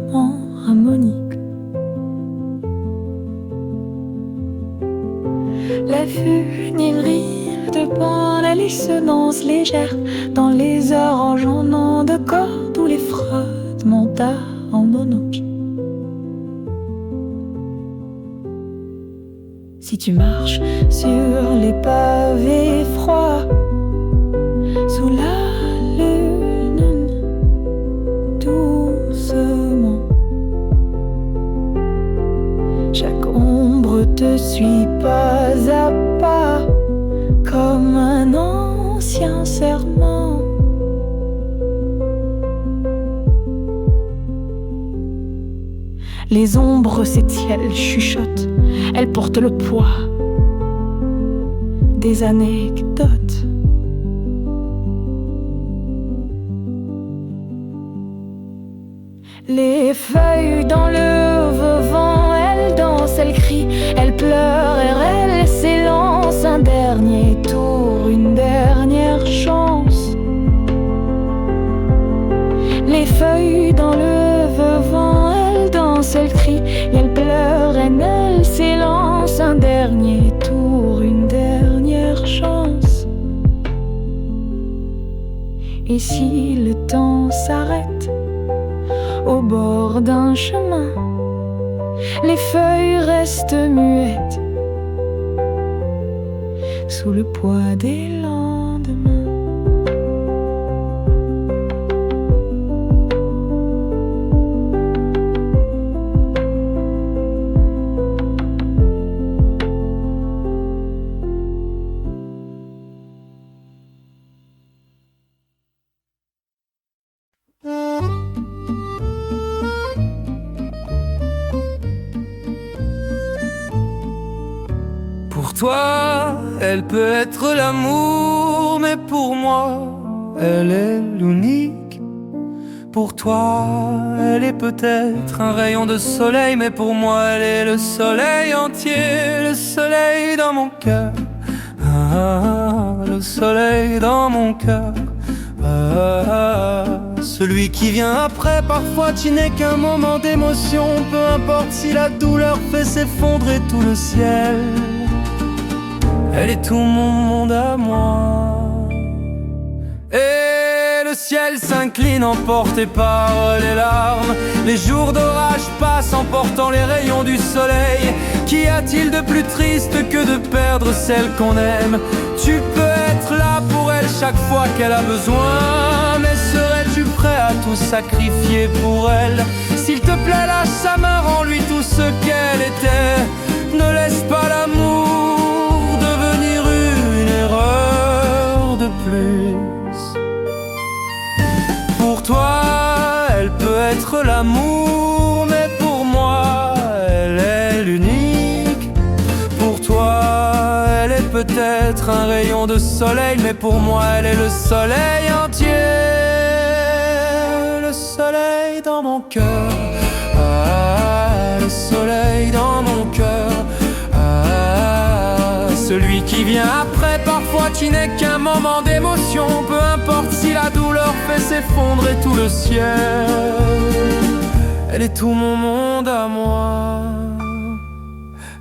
Speaker 10: harmoniques. La flûte n'évite pas la dissonance légère dans les arrangements de cordes ou les frottements harmoniques. Si tu marches sur les pavés froids, sous la lune, doucement, chaque ombre te suit pas à pas, comme un ancien serment. Les ombres s'étiennent, chuchotent, elles portent le poids des anecdotes. Les feuilles dans le vent, elles dansent, elles crient, elles pleurent et elles s'élancent. Un dernier tour, une dernière chance. Les feuilles dans le vent, elles dansent, elles crient, elles pleurent et elles s'élancent. Un dernier tour, une dernière chance. Et si le temps s'arrête au bord d'un chemin, les feuilles restent muettes sous le poids des lendemains.
Speaker 11: Pour toi, elle peut être l'amour, mais pour moi, elle est l'unique. Pour toi, elle est peut-être un rayon de soleil, mais pour moi, elle est le soleil entier, le soleil dans mon cœur. Ah, le soleil dans mon cœur. Ah, celui qui vient après, parfois tu n'es qu'un moment d'émotion, peu importe si la douleur fait s'effondrer tout le ciel. Elle est tout mon monde à moi. Et le ciel s'incline emporté par les larmes. Les jours d'orage passent emportant les rayons du soleil. Qu'y a-t-il de plus triste que de perdre celle qu'on aime? Tu peux être là pour elle chaque fois qu'elle a besoin, mais serais-tu prêt à tout sacrifier pour elle? S'il te plaît, lâche sa main, rends-lui tout ce qu'elle était. Ne laisse pas l'amour devenir une erreur de plus. Pour toi, elle peut être l'amour, mais pour moi, elle est l'unique. Pour toi, elle est peut-être un rayon de soleil, mais pour moi, elle est le soleil entier. Le soleil dans mon cœur. Ah, le soleil dans mon cœur. Celui qui vient après, parfois tu n'es qu'un moment d'émotion, peu importe si la douleur fait s'effondrer tout le ciel. Elle est tout mon monde à moi.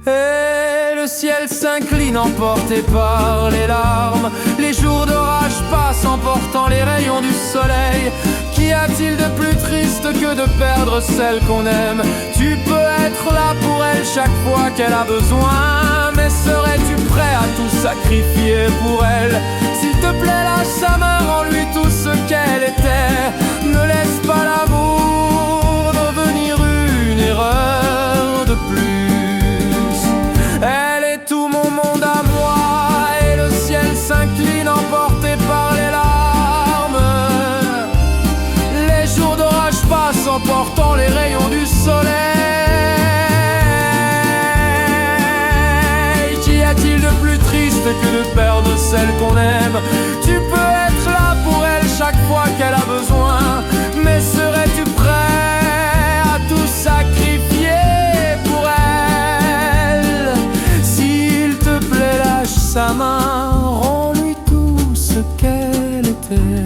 Speaker 11: Et le ciel s'incline emporté par les larmes. Les jours d'orage passent emportant les rayons du soleil. Qu'y a-t-il de plus triste que de perdre celle qu'on aime? Tu peux être là pour elle chaque fois qu'elle a besoin, mais serais-tu prêt à tout sacrifier pour elle? S'il te plaît, lâche sa main, rends-lui tout ce qu'elle était. Ne laisse pas l'amour devenir une erreur de plus. Elle est tout mon monde à moi, et le ciel s'incline emporté par les larmes. Les jours d'orage passent emportant les rayons du soleil. Qu'y a-t-il de plus triste que de perdre celle qu'on aime? Tu peux être là pour elle chaque fois qu'elle a besoin, mais serais-tu prêt à tout sacrifier pour elle? S'il te plaît, lâche sa main, rends-lui tout ce qu'elle était.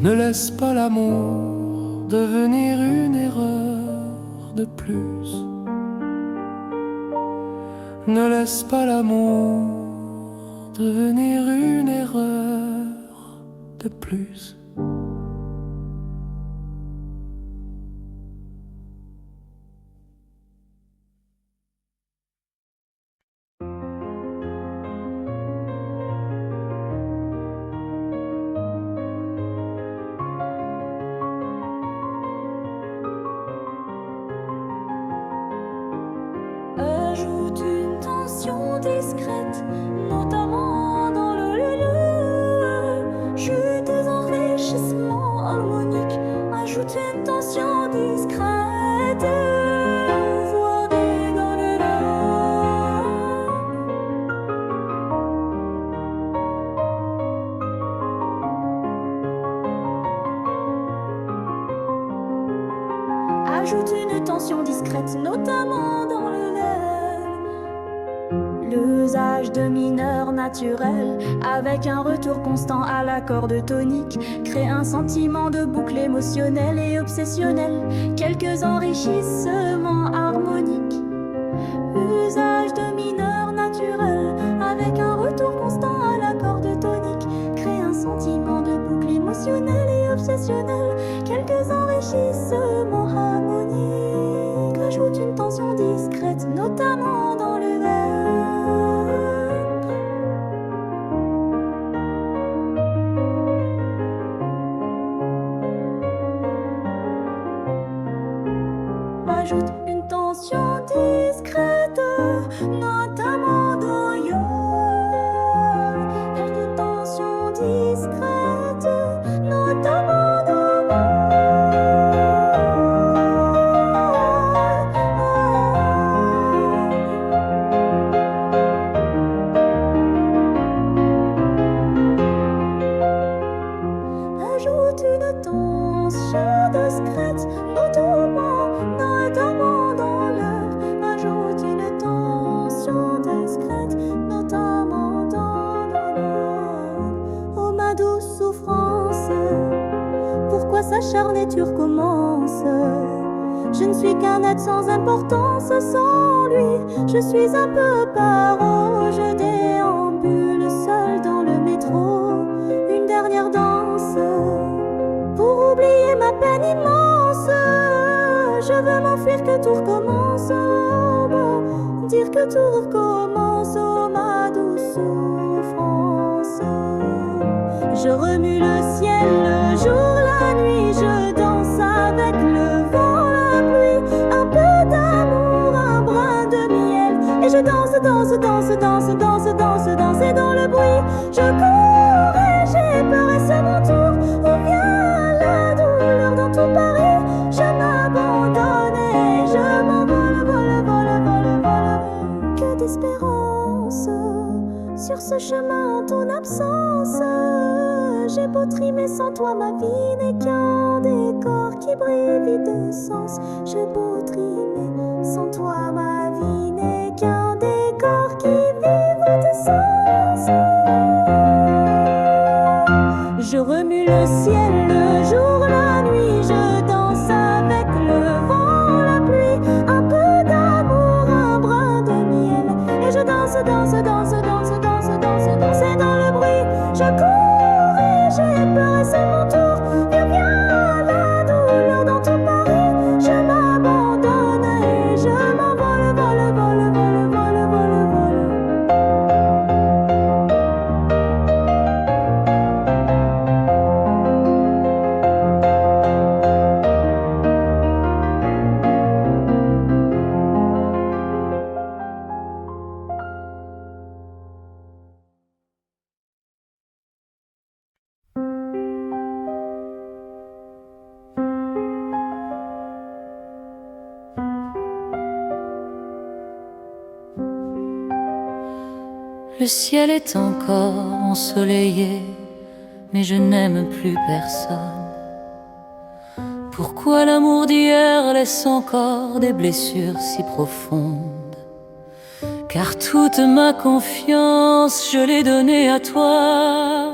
Speaker 11: Ne laisse pas l'amour devenir une erreur de plus. Ne laisse pas l'amour devenir une erreur de plus.
Speaker 1: Ajoute une tension discrète, notamment dans le chute des enrichissements harmoniques. Ajoute une tension discrète, voire dans le Ajoute une tension discrète, notamment dans le l'usage de mineurs naturels avec un retour constant à l'accord tonique crée un sentiment de boucle émotionnelle et obsessionnelle, quelques enrichissements harmoniques. Usage de mineurs naturels avec un retour constant à l'accord tonique crée un sentiment de boucle émotionnelle et obsessionnelle, quelques enrichissements harmoniques. Ajoute une tension discrète, notamment dans le Ajoute une tension discrète, notamment dans Yo. Une tension discrète, notamment dans Ajoute une tension discrète, notamment dans l'heure. Ajoute une tension discrète, notamment dans l'heure. Oh ma douce souffrance, pourquoi s'acharner, tu recommences? Je ne suis qu'un être sans importance, sans lui je suis un peu paro. Je déambule seul dans le métro, une dernière danse pour oublier ma peine immense. Je veux m'enfuir, que tout recommence, dire que tout recommence, oh ma douce souffrance. Je remue le ciel, le jour, la nuit, je danse avec le vent, la pluie, un peu d'amour, un brin de miel. Et je danse, danse, danse, danse, danse, danse, danse, et dans le bruit, je cours et j'ai peur et c'est mon tour. Où vient la douleur dans tout Paris? Je m'abandonne et je m'envole, vole, vole, vole, vole. Que d'espérance sur ce chemin en ton absence. J'ai beau trimer, sans toi ma vie n'est qu'un décor qui brille vide de sens. J'ai beau trimer, sans toi ma vie n'est qu'un décor qui vive de sens. Je remue le ciel, le jour, la nuit, je danse avec le vent, la pluie, un peu d'amour, un brin de miel. Et je danse, danse, danse, danse, danse, danse, danse, et dans le bruit, je cours et j'ai peur et c'est mon tour. Viens, viens, la douleur dans tout Paris, je m'abandonne et je m'envole, vole, vole, vole. Le ciel est encore ensoleillé, mais je n'aime plus personne. Pourquoi l'amour d'hier laisse encore des blessures si profondes? Car toute ma confiance, je l'ai donnée à toi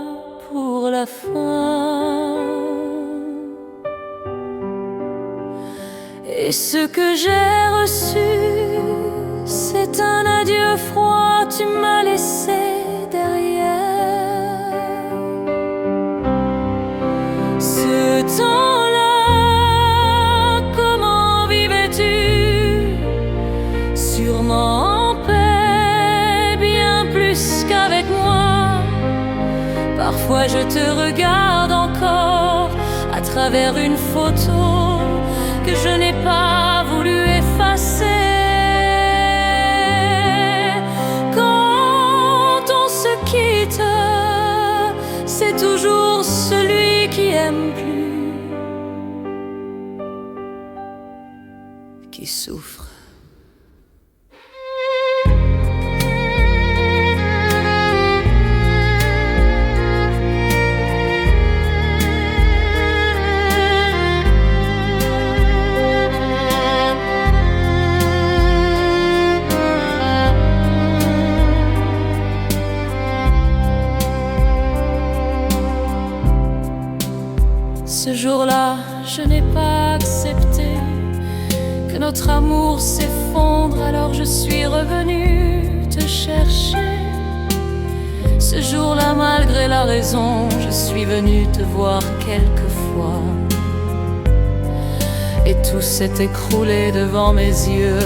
Speaker 1: pour la fin. Et ce que j'ai reçu, c'est un adieu froid, tu m'as laissé derrière. Ce temps-là, comment vivais-tu? Sûrement en paix, bien plus qu'avec moi. Parfois je te regarde encore à travers une photo que je n'ai pas voulu effacer. Quand on se quitte, c'est toujours celui qui aime plus qui souffre. Ce jour-là, je n'ai pas accepté que notre amour s'effondre, alors je suis revenue te chercher. Ce jour-là, malgré la raison, je suis venue te voir quelquefois. Et tout s'est écroulé devant mes yeux.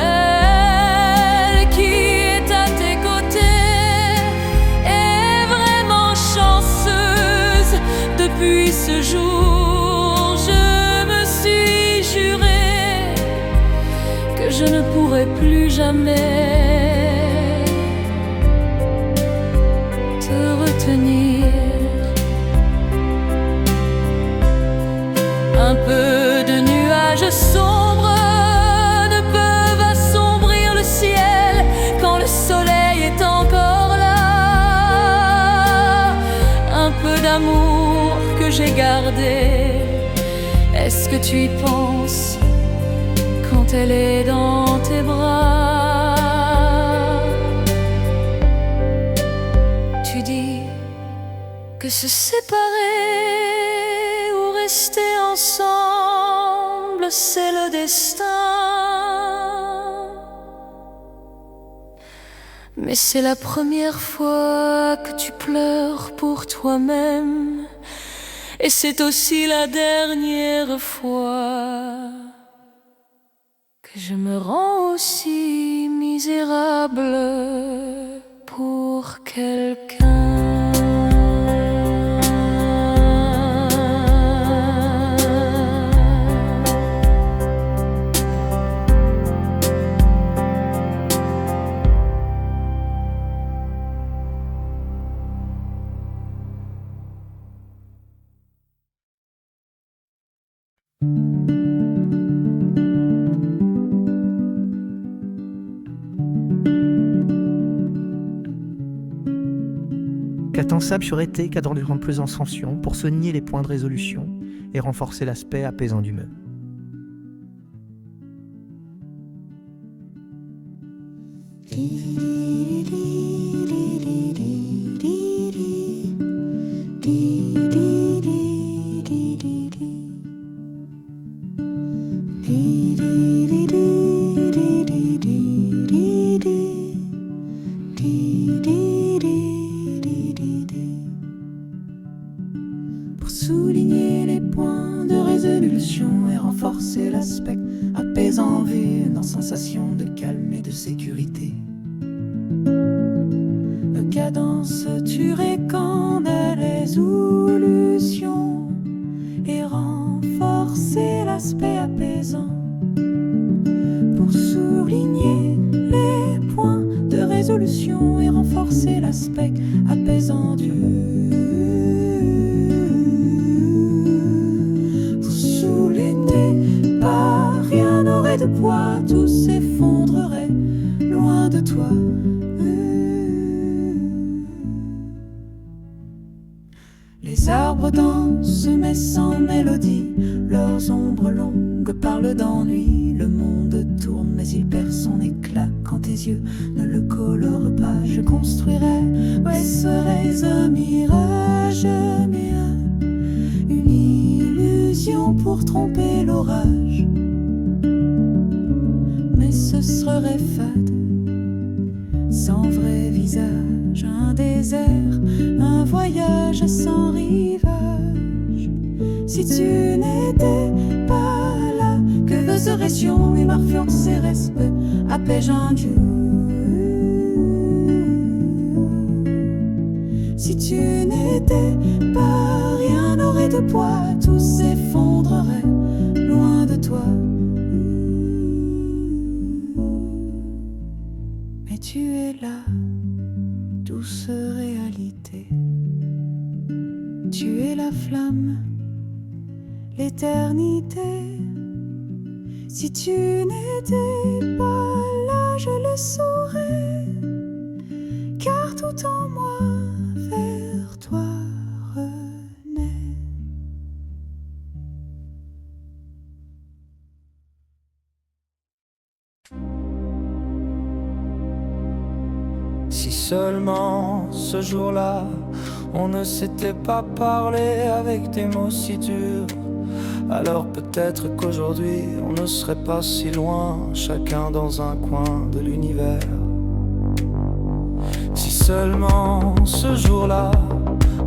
Speaker 1: Elle qui est à tes côtés est vraiment chanceuse. Depuis ce jour, je me suis juré que je ne pourrai plus jamais te retenir. Un peu de nuages sombres ne peuvent assombrir le ciel quand le soleil est encore là. Un peu d'amour que j'ai gardé, est-ce que tu y penses quand elle est dans tes bras? Tu dis que se séparer ou rester ensemble, c'est le destin. Mais c'est la première fois que tu pleures pour toi-même. Et c'est aussi la dernière fois que je me rends aussi misérable pour quelqu'un.
Speaker 12: Qu'attend sable sur été qu'à dans les plus en sanction pour soigner les points de résolution et renforcer l'aspect apaisant du me.
Speaker 2: Pour souligner les points de résolution et renforcer l'aspect apaisant vu dans sensation de calme et de sécurité. Cadence tuerait quand de résolution et renforcer l'aspect apaisant. Pour souligner les points de résolution et renforcer l'aspect apaisant du sous l'été, pas rien n'aurait de poids, tout s'effondrerait loin de toi.
Speaker 8: Les arbres dansent mais sans mélodie, leurs ombres longues parlent d'ennui. Le monde tourne mais il perd son éclat quand tes yeux ne le colorent pas. Je construirais, ouais, serais un mirage, mais une illusion pour tromper l'orage. Mais ce serait fade, sans vrai visage, un désert, un voyage sans rivage. Si tu n'étais pas là, que serais-tu? Et marfiant ses respects, apaigeant Dieu. Si tu n'étais pas, rien n'aurait de poids, tout s'effondrerait loin de toi. Mais tu es là, douce réalité. Tu es la flamme, l'éternité. Si tu n'étais pas là, je le saurais, car tout en moi vers toi renaît.
Speaker 11: Si seulement ce jour-là, on ne s'était pas parlé avec des mots si durs, alors peut-être qu'aujourd'hui on ne serait pas si loin, chacun dans un coin de l'univers. Si seulement ce jour-là,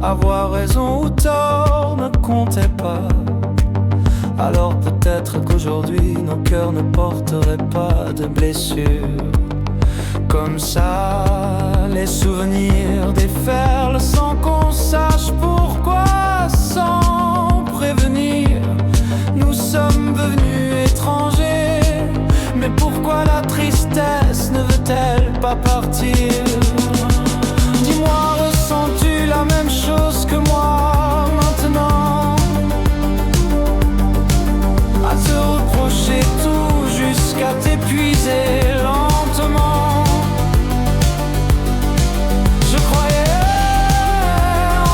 Speaker 11: avoir raison ou tort ne comptait pas, alors peut-être qu'aujourd'hui nos cœurs ne porteraient pas de blessures. Comme ça, les souvenirs déferlent sans qu'on sache pourquoi, sans prévenir. Nous sommes devenus étrangers, mais pourquoi la tristesse ne veut-elle pas partir? Dis-moi, ressens-tu la même chose que moi maintenant? À te reprocher tout jusqu'à t'épuiser lentement. Je croyais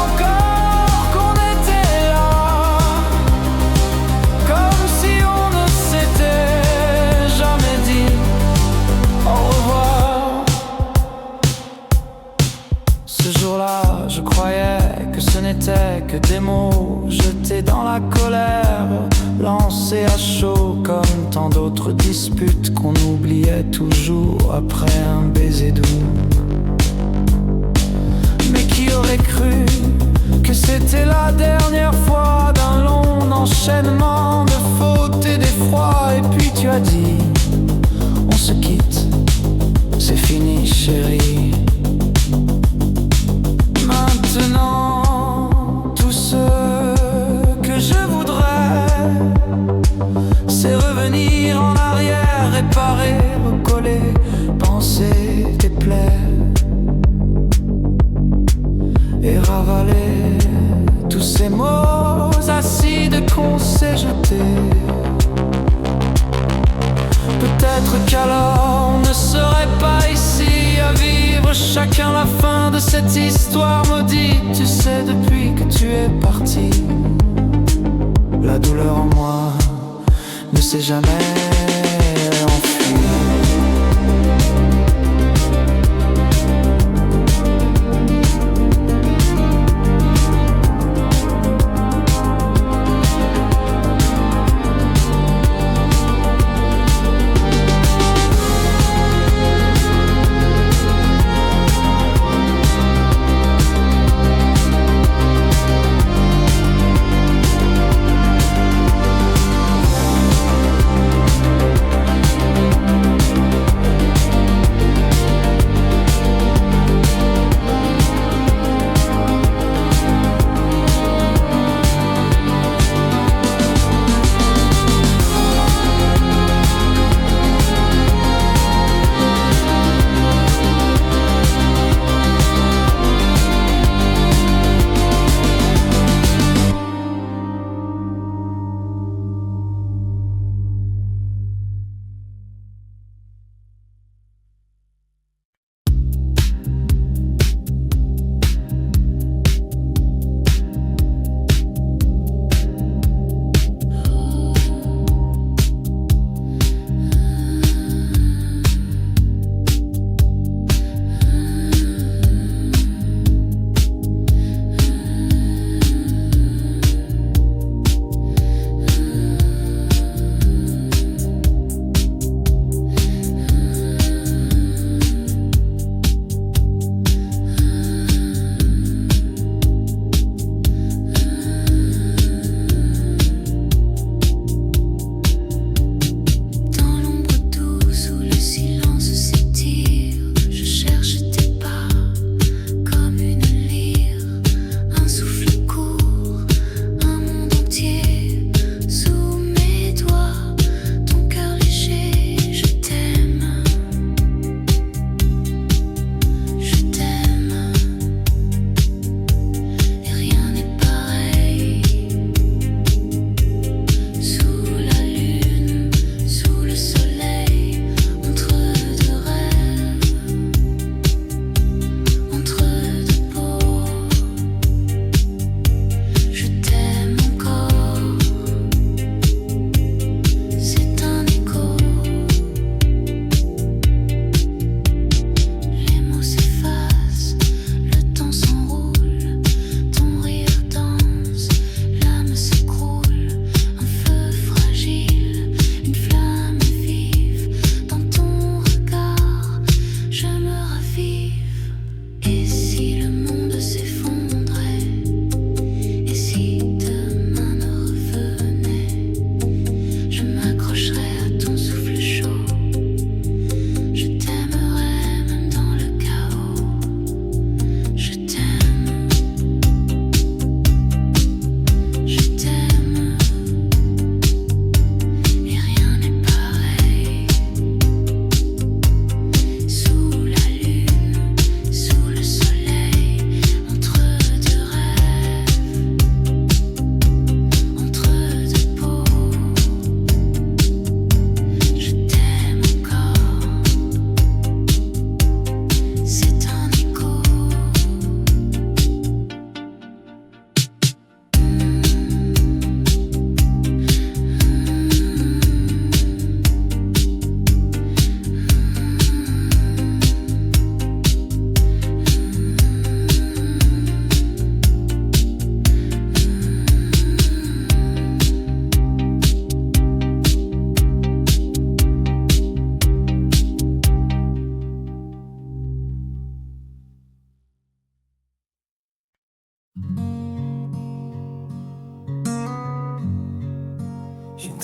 Speaker 11: encore qu'on était là, comme si on ne s'était jamais dit au revoir. Ce jour-là, je croyais que ce n'était que des mots jetés dans la colère, lancés à chaud comme tant d'autres disputes qu'on oubliait toujours après un baiser doux. Mais qui aurait cru que c'était la dernière fois d'un long enchaînement de fautes et d'effrois? Et puis tu as dit, on se quitte, c'est fini chérie. Maintenant, tout ce que je voudrais, c'est revenir en arrière, réparer, recoller, penser tes plaies et ravaler tous ces mots acides qu'on s'est jetés. Peut-être qu'alors on ne serait pas ici à vivre chacun la fin de cette histoire maudite. Tu sais, depuis que tu es parti, la douleur en moi ne s'est jamais enfuie.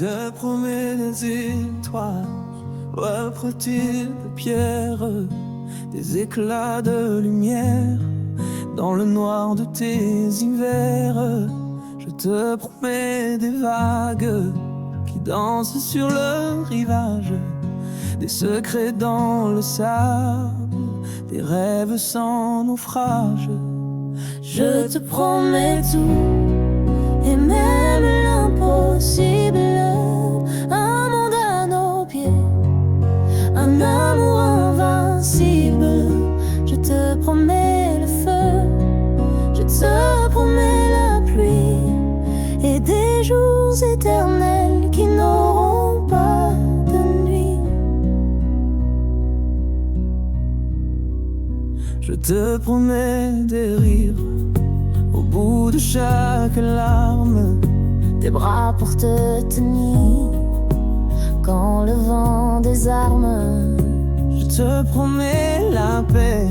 Speaker 8: te promets des étoiles refroidies de pierre, des éclats de lumière dans le noir de tes hivers. Je te promets des vagues qui dansent sur le rivage, des secrets dans le sable, des rêves sans naufrage.
Speaker 5: Je te promets tout, et même l'impossible. Un monde à nos pieds, un amour invincible. Je te promets le feu, je te promets la pluie, et des jours éternels qui n'auront pas de nuit.
Speaker 8: Je te promets des rires au bout de chaque larme,
Speaker 5: des bras pour te tenir quand le vent désarme.
Speaker 8: Je te promets la paix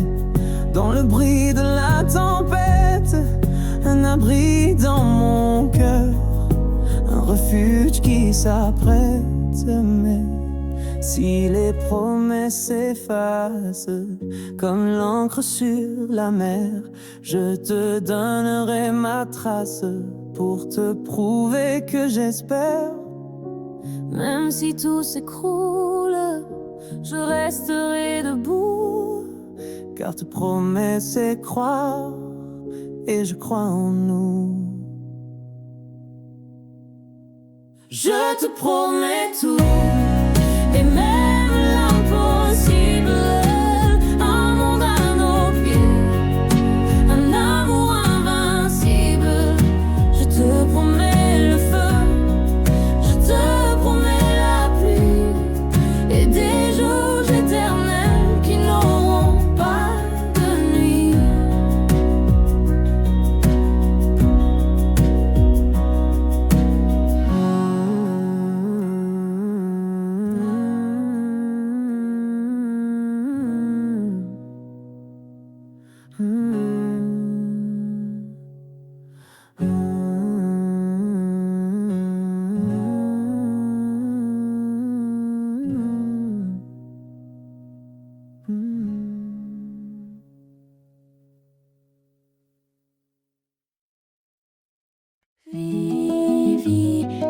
Speaker 8: dans le bruit de la tempête, un abri dans mon cœur, un refuge qui s'apprête. Mais si les promesses s'effacent comme l'encre sur la mer, je te donnerai ma trace pour te prouver que j'espère.
Speaker 5: Même si tout s'écroule, je resterai debout,
Speaker 8: car te promettre c'est croire, et je crois en nous.
Speaker 5: Je te promets tout, et même l'impossible. Un monde à nos pieds, un amour invincible. Je te promets le feu, je te promets la pluie, et des jours éternels qui n'auront pas de nuit.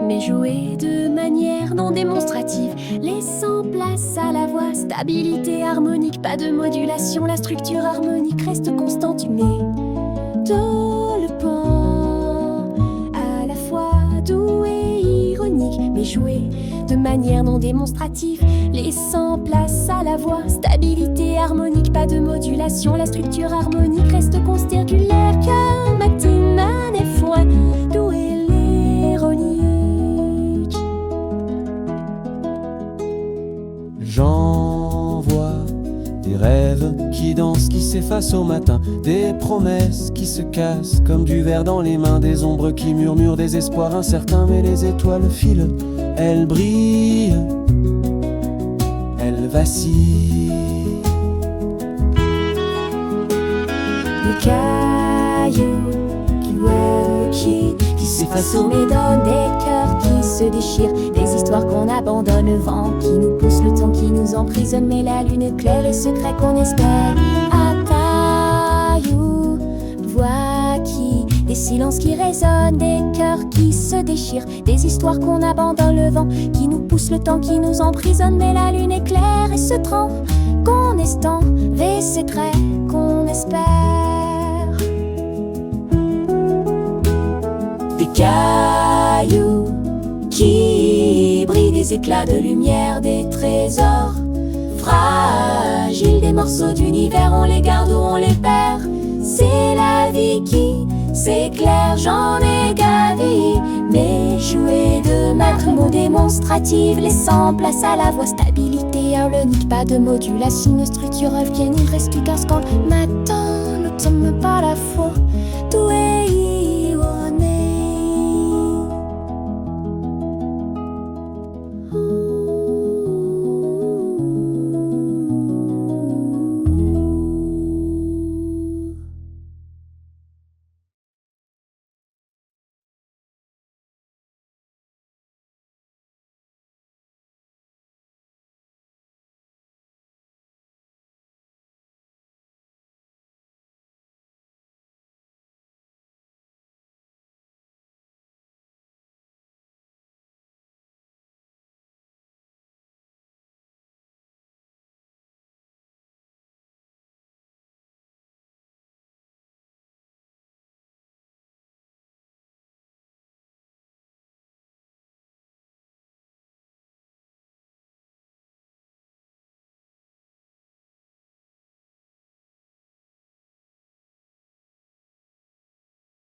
Speaker 5: Mais jouer de manière non démonstrative, laissant place à la voix, stabilité harmonique, pas de modulation, la structure harmonique reste constante, mais dans le port, à la fois doux et ironique, mais jouer de manière non démonstrative, laissant place à la voix, stabilité harmonique, pas de modulation, la structure harmonique reste constellulaire, cœur matinal et foin, doux et ironique.
Speaker 13: J'envoie des rêves qui dansent, qui s'effacent au matin, des promesses qui se cassent comme du verre dans les mains, des ombres qui murmurent, des espoirs incertains, mais les étoiles filent, elles brillent, elles vacillent.
Speaker 5: Des cailloux qui s'effacent au médon, des cœurs qui se déchirent, des histoires qu'on abandonne, le vent qui nous pousse, le temps qui nous emprisonne, mais la lune claire et secret qu'on espère. À cailloux, voix qui, des silences qui résonnent, des cœurs qui se déchirent, des histoires qu'on abandonne, le vent qui nous pousse, le temps qui nous emprisonne, mais la lune est claire et ce train qu'on estampe, et ces traits qu'on espère. Des cailloux qui brillent, des éclats de lumière, des trésors fragiles, des morceaux d'univers, on les garde ou on les perd. C'est la vie qui s'éclaire, j'en ai gavé, mais jouer de maître mots démonstrative, laissant place à la voix, stabilité harmonique, pas de modulation, une structure holkienne, il reste qu'un scan matin, ne tombe pas la foi, tout est